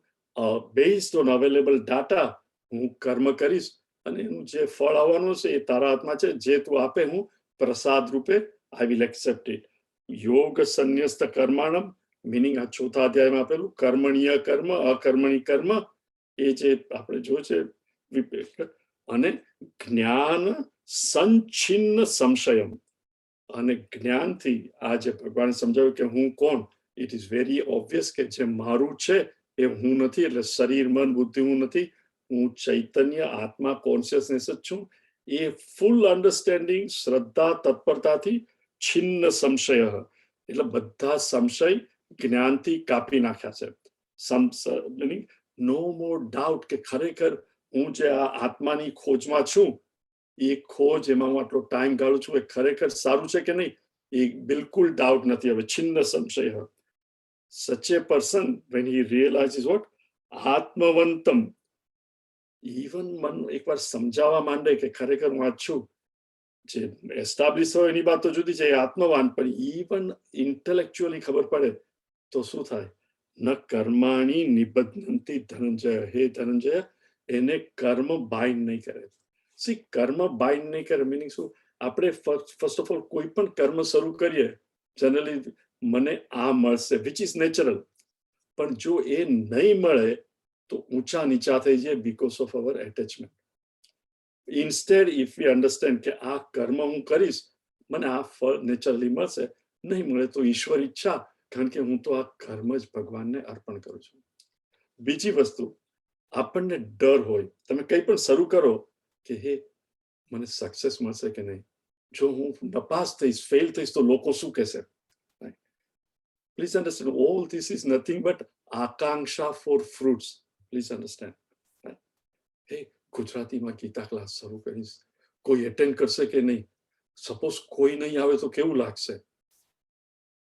બેઝડ ઓન અવેલેબલ ડાટા હું કર્મ કરીશ, અને એનું જે ફળ આવવાનું છે એ તારા હાથમાં છે. જે તું આપે હું પ્રસાદ રૂપે આઈ વિલ એક્સેપ્ટ ઇટ. યોગ સંન્યસ્ત કર્માણમ, મિનિંગ આ ચોથા અધ્યાયમાં આપેલું કર્મણીય કર્મ, અકર્મણી કર્મ, એ જે આપણે જોયું છે વિપેક. અને જ્ઞાન સંચ્છિન્ન સંશયમ, અને જ્ઞાનથી આ જે ભગવાન સમજાવ્યું કે હું કોણ, ઇટ ઇઝ વેરી ઓબ્વિયસ કે જે મારું છે એ હું નથી. એટલે શરીર, મન, બુદ્ધિ હું નથી, હું ચૈતન્ય આત્મા કોન્શિયસનેસ જ છું. એ ફૂલ અન્ડરસ્ટેન્ડિંગ, શ્રદ્ધા, તત્પરતાથી છિન્ન સંશય, એટલે બધા સંશય જ્ઞાનથી કાપી નાખ્યા છે. નો મોર ડાઉટ કે ખરેખર હું જે આ આત્માની ખોજમાં છું, એ ખોજ એમાં હું આટલો ટાઈમ ગાળું છું, એ ખરેખર સારું છે કે નહીં, એ બિલકુલ ડાઉટ નથી. હવે છિન્ન સંશય. such a person, when he realizes what આત્મવંતમ, ઇવન મન એકવાર સમજાવવા માંડે કે ખરેખર હું આ છું, જે એસ્ટાબ્લિશ હોય એની વાત તો જુદી છે, આત્મવાન, પણ ઇવન ઇન્ટેલેક્ચ્યુઅલી ખબર પડે તો શું થાય? ન કર્માણી નિબધ્ધન્તિ ધનંજય. હે ધનંજય, એને કર્મ બાઇન્ડ નહીં કરે. સી, કર્મ બાઇન્ડ નહીં કરે મીનિંગ શું? આપણે ફર્સ્ટ ઓફ ઓલ કોઈ પણ કર્મ શરૂ કરીએ, જનરલી મને આ મળશે, વિચ ઇઝ નેચરલ. પણ જો એ નહીં મળે તો ઊંચા નીચા થઈ જાય because of our attachment. Instead if V understand કે આ કર્મ હું કરીશ, મને આ ફળ નેચરલી મળશે, નહીં મળે તો ઈશ્વર ઈચ્છા, કારણ કે હું તો આ કર્મ જ ભગવાનને અર્પણ કરું છું. બીજી વસ્તુ, આપણને ડર હોય, તમે કંઈ પણ શરૂ કરો કે હે મને સક્સેસ મળશે કે નહીં, જો હું નપાસ થઈશ, ફેલ થઈશ તો લોકો શું કહેશે? Please understand, all this is nothing but આકાંક્ષા for fruits. Please understand. Right? Hey, ગુજરાતીમાં ગીતા ક્લાસ શરૂ કરીશ, કોઈ એટેન્ડ કરશે કે નહીં? સપોઝ કોઈ નહીં આવે તો કેવું લાગશે?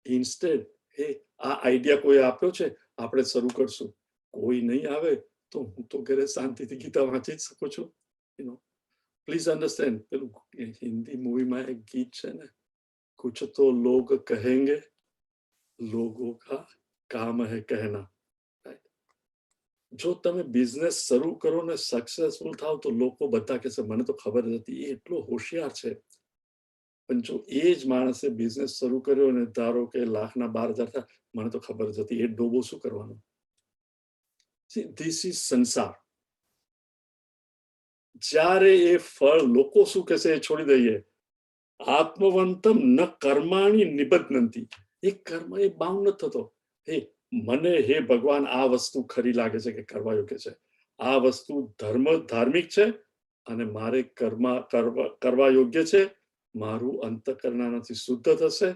ઇન્સ્ટેડ, હે આ આઈડિયા કોઈ આપ્યો છે, આપણે શરૂ કરશું, કોઈ નહીં આવે તો હું તો ઘરે શાંતિથી ગીતા વાંચી જ શકું છું. પ્લીઝ અન્ડરસ્ટેન્ડ, પેલું હિન્દી મૂવીમાં એક ગીત છે ને, કુછ તો લોગ કહેંગે लोगों का काम है कहना. જો તમે બિઝનેસ શરૂ કરો ને સક્સેસફુલ થાવ તો લોકો બધા કહેશે મને તો ખબર જ હતી, એ એટલો હોશિયાર છે. પણ જો એ જ માણસે બિઝનેસ શરૂ કર્યો ને ધારો કે લાખના 12,000 થાય, મને તો ખબર જ હતી, એ ડોબો શું કરવાનો? ધીસ ઇઝ સંસાર. જ્યારે એ ફળ લોકો શું કહેશે એ છોડી દઈએ. આત્મવંતમ ન કર્માણી નિબધ્ધન્તિ. એ કર્મ એ બાઉન્ડ નથી થતો. હે મને, હે ભગવાન, આ વસ્તુ ખરી લાગે છે કે કરવા યોગ્ય છે, આ વસ્તુ ધાર્મિક છે અને મારે કરવા યોગ્ય છે, મારું અંતઃકરણથી શુદ્ધ થશે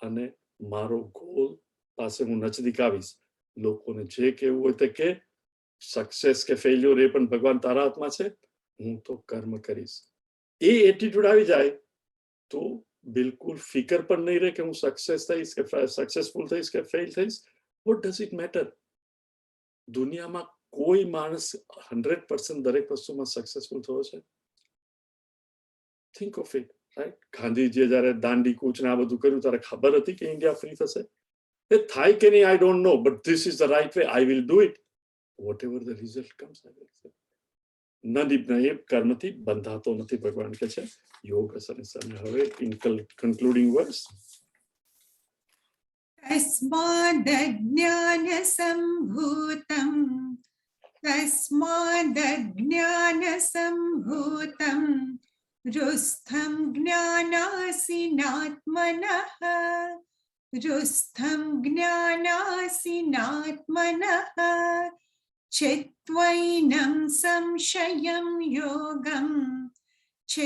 અને મારો ગોલ પાસે હું નજદીક આવીશ. લોકોને જે કહેવું હોય તે કે, સક્સેસ કે ફેલ્યોર એ પણ ભગવાન તારા હાથમાં છે, હું તો કર્મ કરીશ. એ એટીટ્યુડ આવી જાય તો બિલકુલ ફિકર પણ નહીં રહે કે હું સક્સેસ થઈશ કે સક્સેસફુલ થઈશ કે ફેલ થઈશ. Vote does it matter? દુનિયામાં કોઈ માણસ 100% દરેક વસ્તુમાં સક્સેસફુલ થયો છે? Think of it, right? ગાંધીજીએ જયારે દાંડી કૂચ ને આ બધું કર્યું ત્યારે ખબર હતી કે ઇન્ડિયા ફ્રી થશે? એ થાય કે નહીં I don't know, but this is the right way, I will do it, whatever the result comes I will accept. એ કર્મથી બંધાતો નથી, ભગવાન કહે છે. યોગ અસર હવે કન્ક્લુડિંગ વર્સ. તસ્માદજ્ઞાન સંભૂતમ રુસ્થમ જ્ઞાનાસીનાત્મનઃ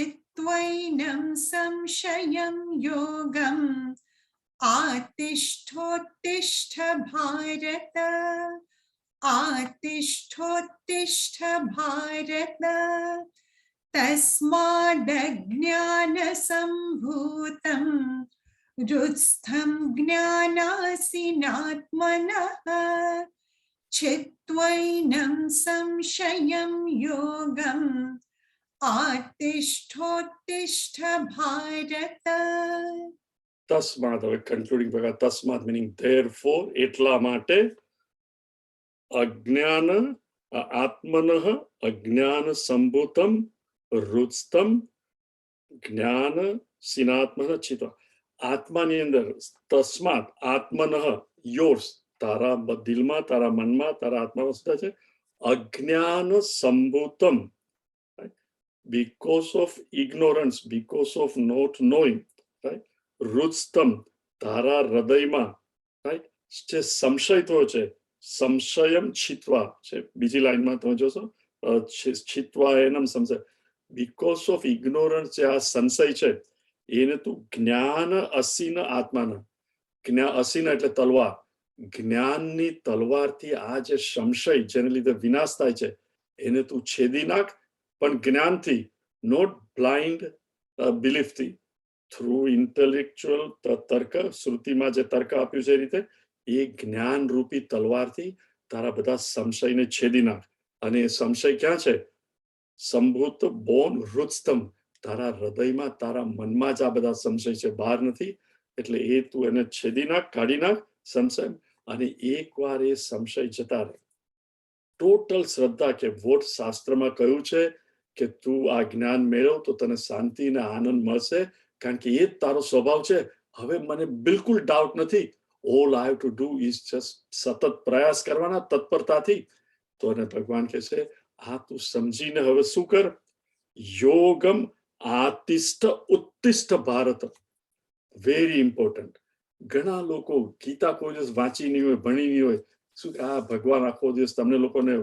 चित्वैनं संशयं योगम् आतिष्ठोत्तिष्ठ भारत तस्मादज्ञानसम्भूतं रुस्थं ज्ञानासीनात्मनः चित्वैनं संशयं योगम् आतिष्ठोत्तिष्ठ भारत. તસ્માદ, હવે કન્ક્લુડિંગ પ્રકાર, તસ્માદ મીનિંગ therefore, એટલા માટે, અજ્ઞાન આત્મનઃ અજ્ઞાન સંભૂતમ રુત્સ્તમ જ્ઞાન સિનાત્મન ચિત્વા. આત્માની અંદર તસ્માત આત્મનઃ, યોર્સ, તારા દિલમાં, તારા મનમાં, તારા આત્મામાં શું છે? અજ્ઞાન સંભૂતમ, because of ignorance, because of not knowing, right? રુત્સ્તમ, તારા હૃદયમાં, right? જે સંશય થયો છે, સંશયમ છિત્વા છે બીજી લાઈનમાં તમે જોશો, છિત્વા એનમ સંશય. because of ignorance જે આ સંશય છે એને તું જ્ઞાન અસીન આત્માના, અસીન એટલે તલવાર, જ્ઞાનની તલવારથી આ જે સંશય જેને લીધે વિનાશ થાય છે એને તું છેદી નાખ, પણ જ્ઞાનથી, નોટ બ્લાઇન્ડ બિલીફથી. થ્રુ ઇન્ટેલેક્ચ્યુઅલ તર્ક, શ્રુતિમાં જે તર્ક આપ્યું છે એ રીતે, એ જ્ઞાન રૂપી તલવારથી તારા બધા સંશયને છેદી નાખ. અને એ સંશય ક્યાં છે? સંભૂત બોન હૃદસ્તંભ, તારા હૃદયમાં, તારા મનમાં જ આ બધા સંશય છે, બહાર નથી. એટલે એ તું એને છેદી નાખ, કાઢી નાખ સંશય. અને એકવાર એ સંશય જતા રહે, ટોટલ શ્રદ્ધા કે વોટ શાસ્ત્રમાં કહ્યું છે કે તું આ જ્ઞાન મેળવ તો તને શાંતિ અને આનંદ મળશે, કારણ કે એ જ તારો સ્વભાવ છે. હવે મને બિલકુલ ડાઉટ નથી. All I have to do is just સતત પ્રયાસ કરવાના તત્પરતાથી. તો એને ભગવાન કહે છે આ તું સમજીને હવે શું કર? યોગમ આતિષ્ઠ ઉત્તિષ્ઠ ભારત. Very important. ઘણા લોકો ગીતા કોઈ દિવસ વાંચી નહીં હોય, ભણી નહીં હોય, શું આ ભગવાન આખો દિવસ તમને લોકોને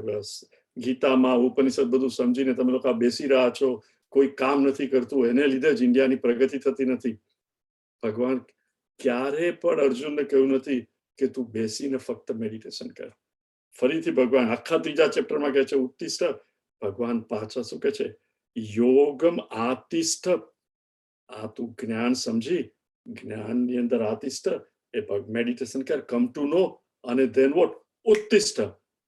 ગીતામાં ઉપનિષદ બધું સમજીને તમે લોકો બેસી રહ્યા છો, કોઈ કામ નથી કરતું, એને લીધે જ ઇન્ડિયાની પ્રગતિ થતી નથી. ભગવાન ક્યારે પણ અર્જુનને કહ્યું નથી કે તું બેસીને ફક્ત મેડિટેશન કર. ફરીથી ભગવાન આખા 3જા ચેપ્ટરમાં કહે છે ઉત્તિષ્ઠ. ભગવાન પાછા શું કહે છે? યોગમ આતિષ્ઠ. આ તું જ્ઞાન સમજી, જ્ઞાનની અંદર આતિષ્ઠ, એ મેડિટેશન કર, કમ ટુ નો. અને ધેન વોટ? ઉત્તિષ્ઠ.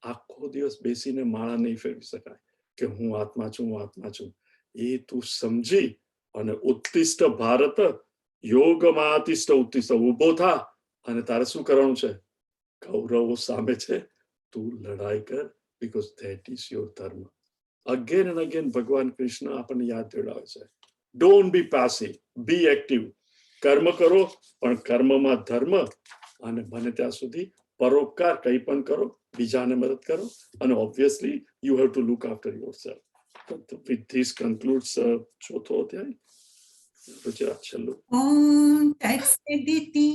આખો દિવસ બેસીને માળા નહીં ફેરવી શકાય કે હું આત્મા છું, હું આત્મા છું. એ તું સમજી અને ઉત્તિષ્ઠ ભારત. યોગમાં આતિષ્ઠ ઉત્તિષ્ઠ. ઉભો થા અને તારે શું કરવાનું છે? કૌરવો સામે છે, તું લડાઈ કર, because that is your dharma. Again and again ભગવાન કૃષ્ણ આપણને યાદ દિલાવે છે, don't be passive, be active. કર્મ કરો, પણ કર્મમાં ધર્મ, અને બને ત્યાં સુધી પરોપકાર કંઈ પણ કરો, બીજાને મદદ કરો, અને obviously you have to look after yourself. With this concludes ચોથો અધ્યાય. ગુજરાત છેલ્લું. ઓમ તત્સદિતિ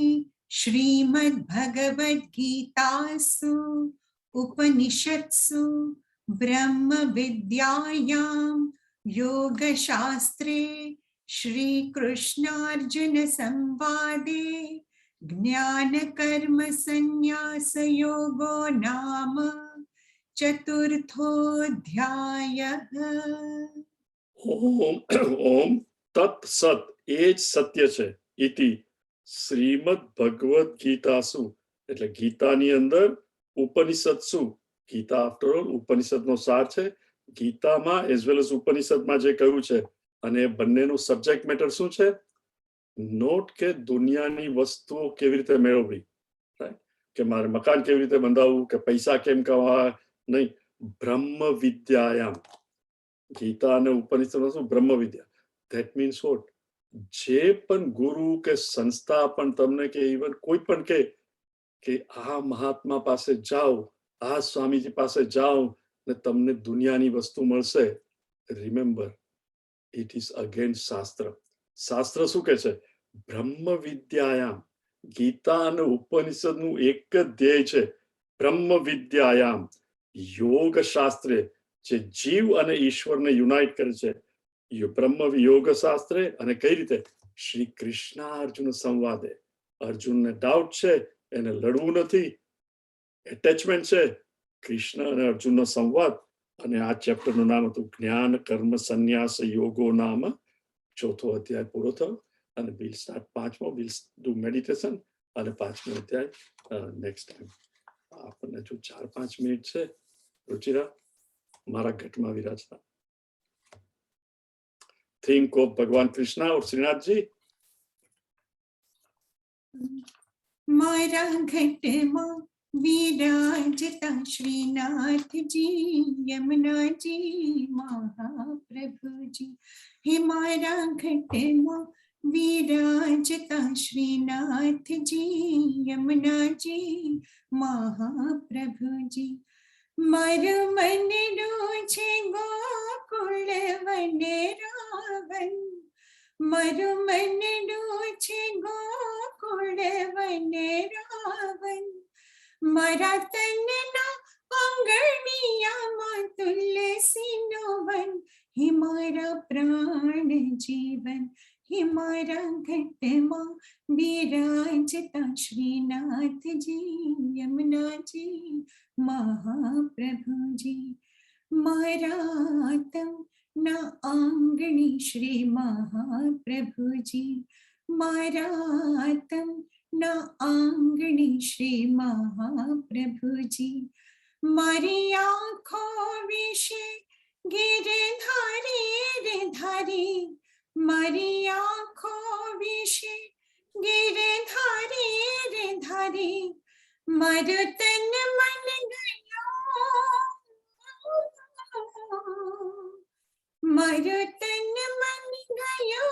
શ્રીમદ્ભગવદ્ગીતાસુ ઉપનિષત્સુ બ્રહ્મ વિદ્યાયામ યોગશાસ્ત્રે શ્રી કૃષ્ણાર્જુન સંવાદે જ્ઞાન કર્મ સંન્યાસ યોગો નામ ચતુર્થોધ્યાયઃ. ઓમ તત સત, એ જ સત્ય છે. ઇતિ શ્રીમદ ભગવદ ગીતાસુ, એટલે ગીતાની અંદર, ઉપનિષદસુ, ગીતા આફ્ટર ઓલ ઉપનિષદનો સાર છે. ગીતામાં એઝ વેલ એઝ ઉપનિષદમાં જે કહ્યું છે, અને બંનેનું સબ્જેક્ટ મેટર શું છે? નોટ કે દુનિયાની વસ્તુઓ કેવી રીતે મેળવવી, કે મારે મકાન કેવી રીતે બંધાવવું, કે પૈસા કેમ કમાવા, નહીં. બ્રહ્મ વિદ્યાયામ. ગીતા અને ઉપનિષદમાં શું? બ્રહ્મ વિદ્યા. That means what? જે પણ ગુરુ કે સંસ્થા પણ તમને કે ઇવન કોઈ પણ કે આ મહાત્મા પાસે જાઓ, આ સ્વામીજી પાસે જાઓ ને તમને દુનિયાની વસ્તુ મળશે, રિમેમ્બર ઇટ ઇઝ અગેન્સ્ટ શાસ્ત્ર. શાસ્ત્ર શું કહે છે? બ્રહ્મ વિદ્યાયામ. ગીતા અને ઉપનિષદનું એક જ ધ્યેય છે, બ્રહ્મ વિદ્યાયામ. યોગ શાસ્ત્રે, જે જીવ અને ઈશ્વરને યુનાઇટ કરે છે, બ્રહ્મ યોગ શાસ્ત્રે. અને કઈ રીતે? શ્રી કૃષ્ણ અર્જુન સંવાદે. અર્જુનને ડાઉટ છે, એને લડવું નથી, એટેચમેન્ટ છે. કૃષ્ણ અને અર્જુનનો સંવાદ. અને આ ચેપ્ટરનું નામ હતું જ્ઞાન કર્મ સંન્યાસ યોગો નામ. ચોથો અધ્યાય પૂરો થયો. અને we'll start 5મો, we'll do meditation. અને 5મો અધ્યાય નેક્સ્ટ ટાઈમ. આપણને જો 4-5 મિનિટ છે, રુચિરા મારા ઘટમાં વિરાજતા. Think of ભગવાન કૃષ્ણ और શ્રીનાથજી. મારા ઘટમાં વિરાજતા શ્રીનાથજી, યમુનાજી મહાપ્રભુજી. હે મારા ઘટમાં વિરાજતા શ્રીનાથજી, યમુનાજી મહાપ્રભુજી. મારું મનનું છે ગોકુળ વનરાવન, મારું મનનું છે ગોકુળ વનરાવન. મારા તનના આંગણિયામાં તુલસીનો વન. હે મારા પ્રાણ જીવન, હે મારા ઘટમાં વિરાજતા શ્રીનાથજી, યમુનાજી મહાપ્રભુજી. मरातम न आंगणी श्री महाप्रभु जी, मरातम न आंगणी श्री महाप्रभु जी, मारी आँखों विषे गिरधारी रे धारी, मारी आँखों विषे गिरधारी रे धारी, मर तन मन गयो, मर तन मन गयो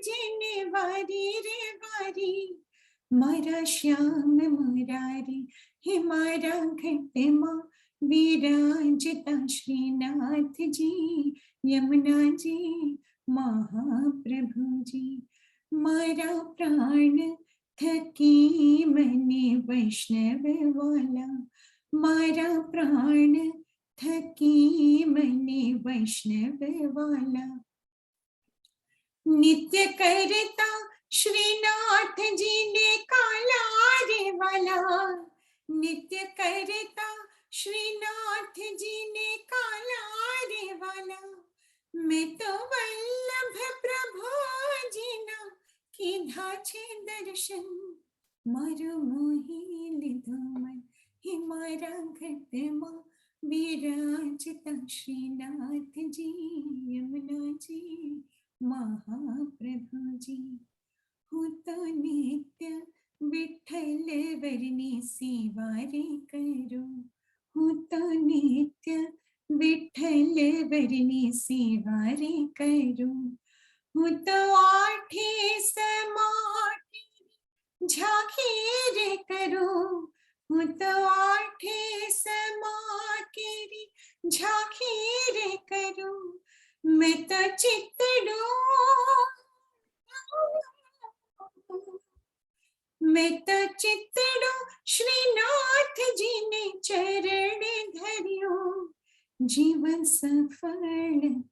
जिन वारी रे वारी, मारा श्याम मुरारी, हे मारा घटमा विराजता श्रीनाथ जी, यमुना जी महाप्रभु जी, मारा प्राण थकी मने वैष्णव वाला, मारा प्राण थकी मने वैष्णव वाला, नित्य करता श्रीनाथ जी ने काला रे वाला, नित्य करता श्रीनाथ जी ने काला रे वाला, मैं तो वल्लभ प्रभु जी ना कीधा छे दर्शन, मारो मोही लीधो मन, हे मारा घटमा विराजता श्रीनाथ जी, यमुना जी महाप्रभु जी, हूँ तो नित्य विठ्ठल वरनी सेवारे करो, हूँ तो नित्य विठ्ठल वरनी सेवारे करो, हूँ तो आठे समाठी झांकी रे करो, हूँ तो आठे समाकेरी झांकी रे करो, मैं तो चितड़ो, मैं तो चितड़ो श्रीनाथ जी ने चरण धरियो, जीवन सफल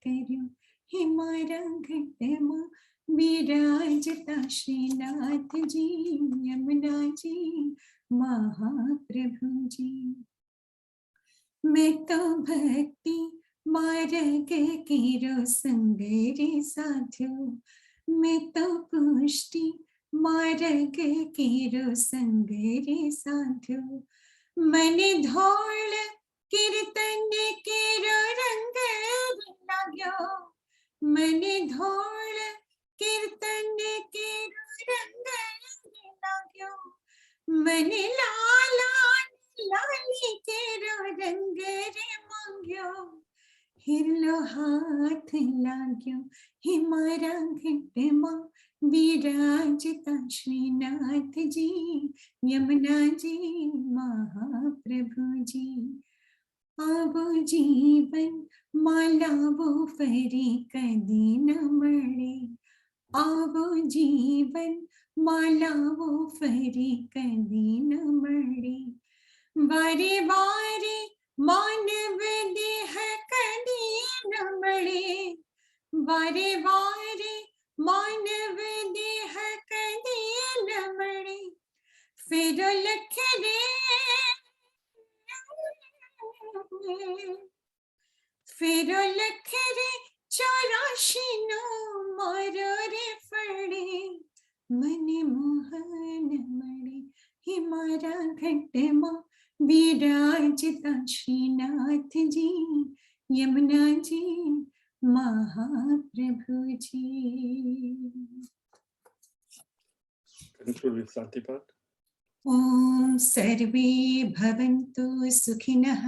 करियो, हे मारा घटमा विराजता श्रीनाथ जी, यमुना जी महाप्रभु जी, मैं तो भक्ति मार्ग केरो संग रे साधु, मैं तो पुष्टि मार्ग केरो संग रे साधु, मने धौल कीर्तन केरो रंग लाग्यो, मने धौल कीर्तन केरो रंग लाग्यो, मने लाला लाली केरो रंग रे मांग्यो, हिरलो हाथ लाग्यो, हे मारा घटमा विराजता श्रीनाथ जी, यमुना जी महाप्रभु जी, आवो जीवन मालावो फरी कदी न मळे, आवो जीवन मालावो फरी कदी न मळे, बारे बारे मानव देह कदी न मळे, बारे बारे मानव देह कदी न मळे, फिर लख रे, फिर लख रे 84 नो मारो रे फळे, मने मोहन मळे, हे मारा घटमा विराजता Shrinath ji, Yamuna ji Mahaprabhu ji. Conclude with Satipat. ओम सर्वे भवन्तु सुखिनः,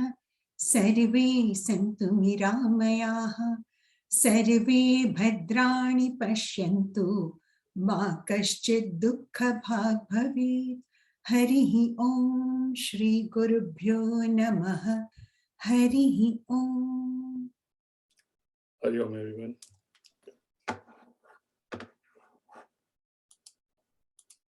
सर्वे सन्तु निरामयाः, सर्वे भद्राणि पश्यन्तु, मा कश्चित् दुःखभाग् भवेत्। हरिः ओम श्री गुरुभ्यो नमः। हरिः ओम। Hari Om, everyone.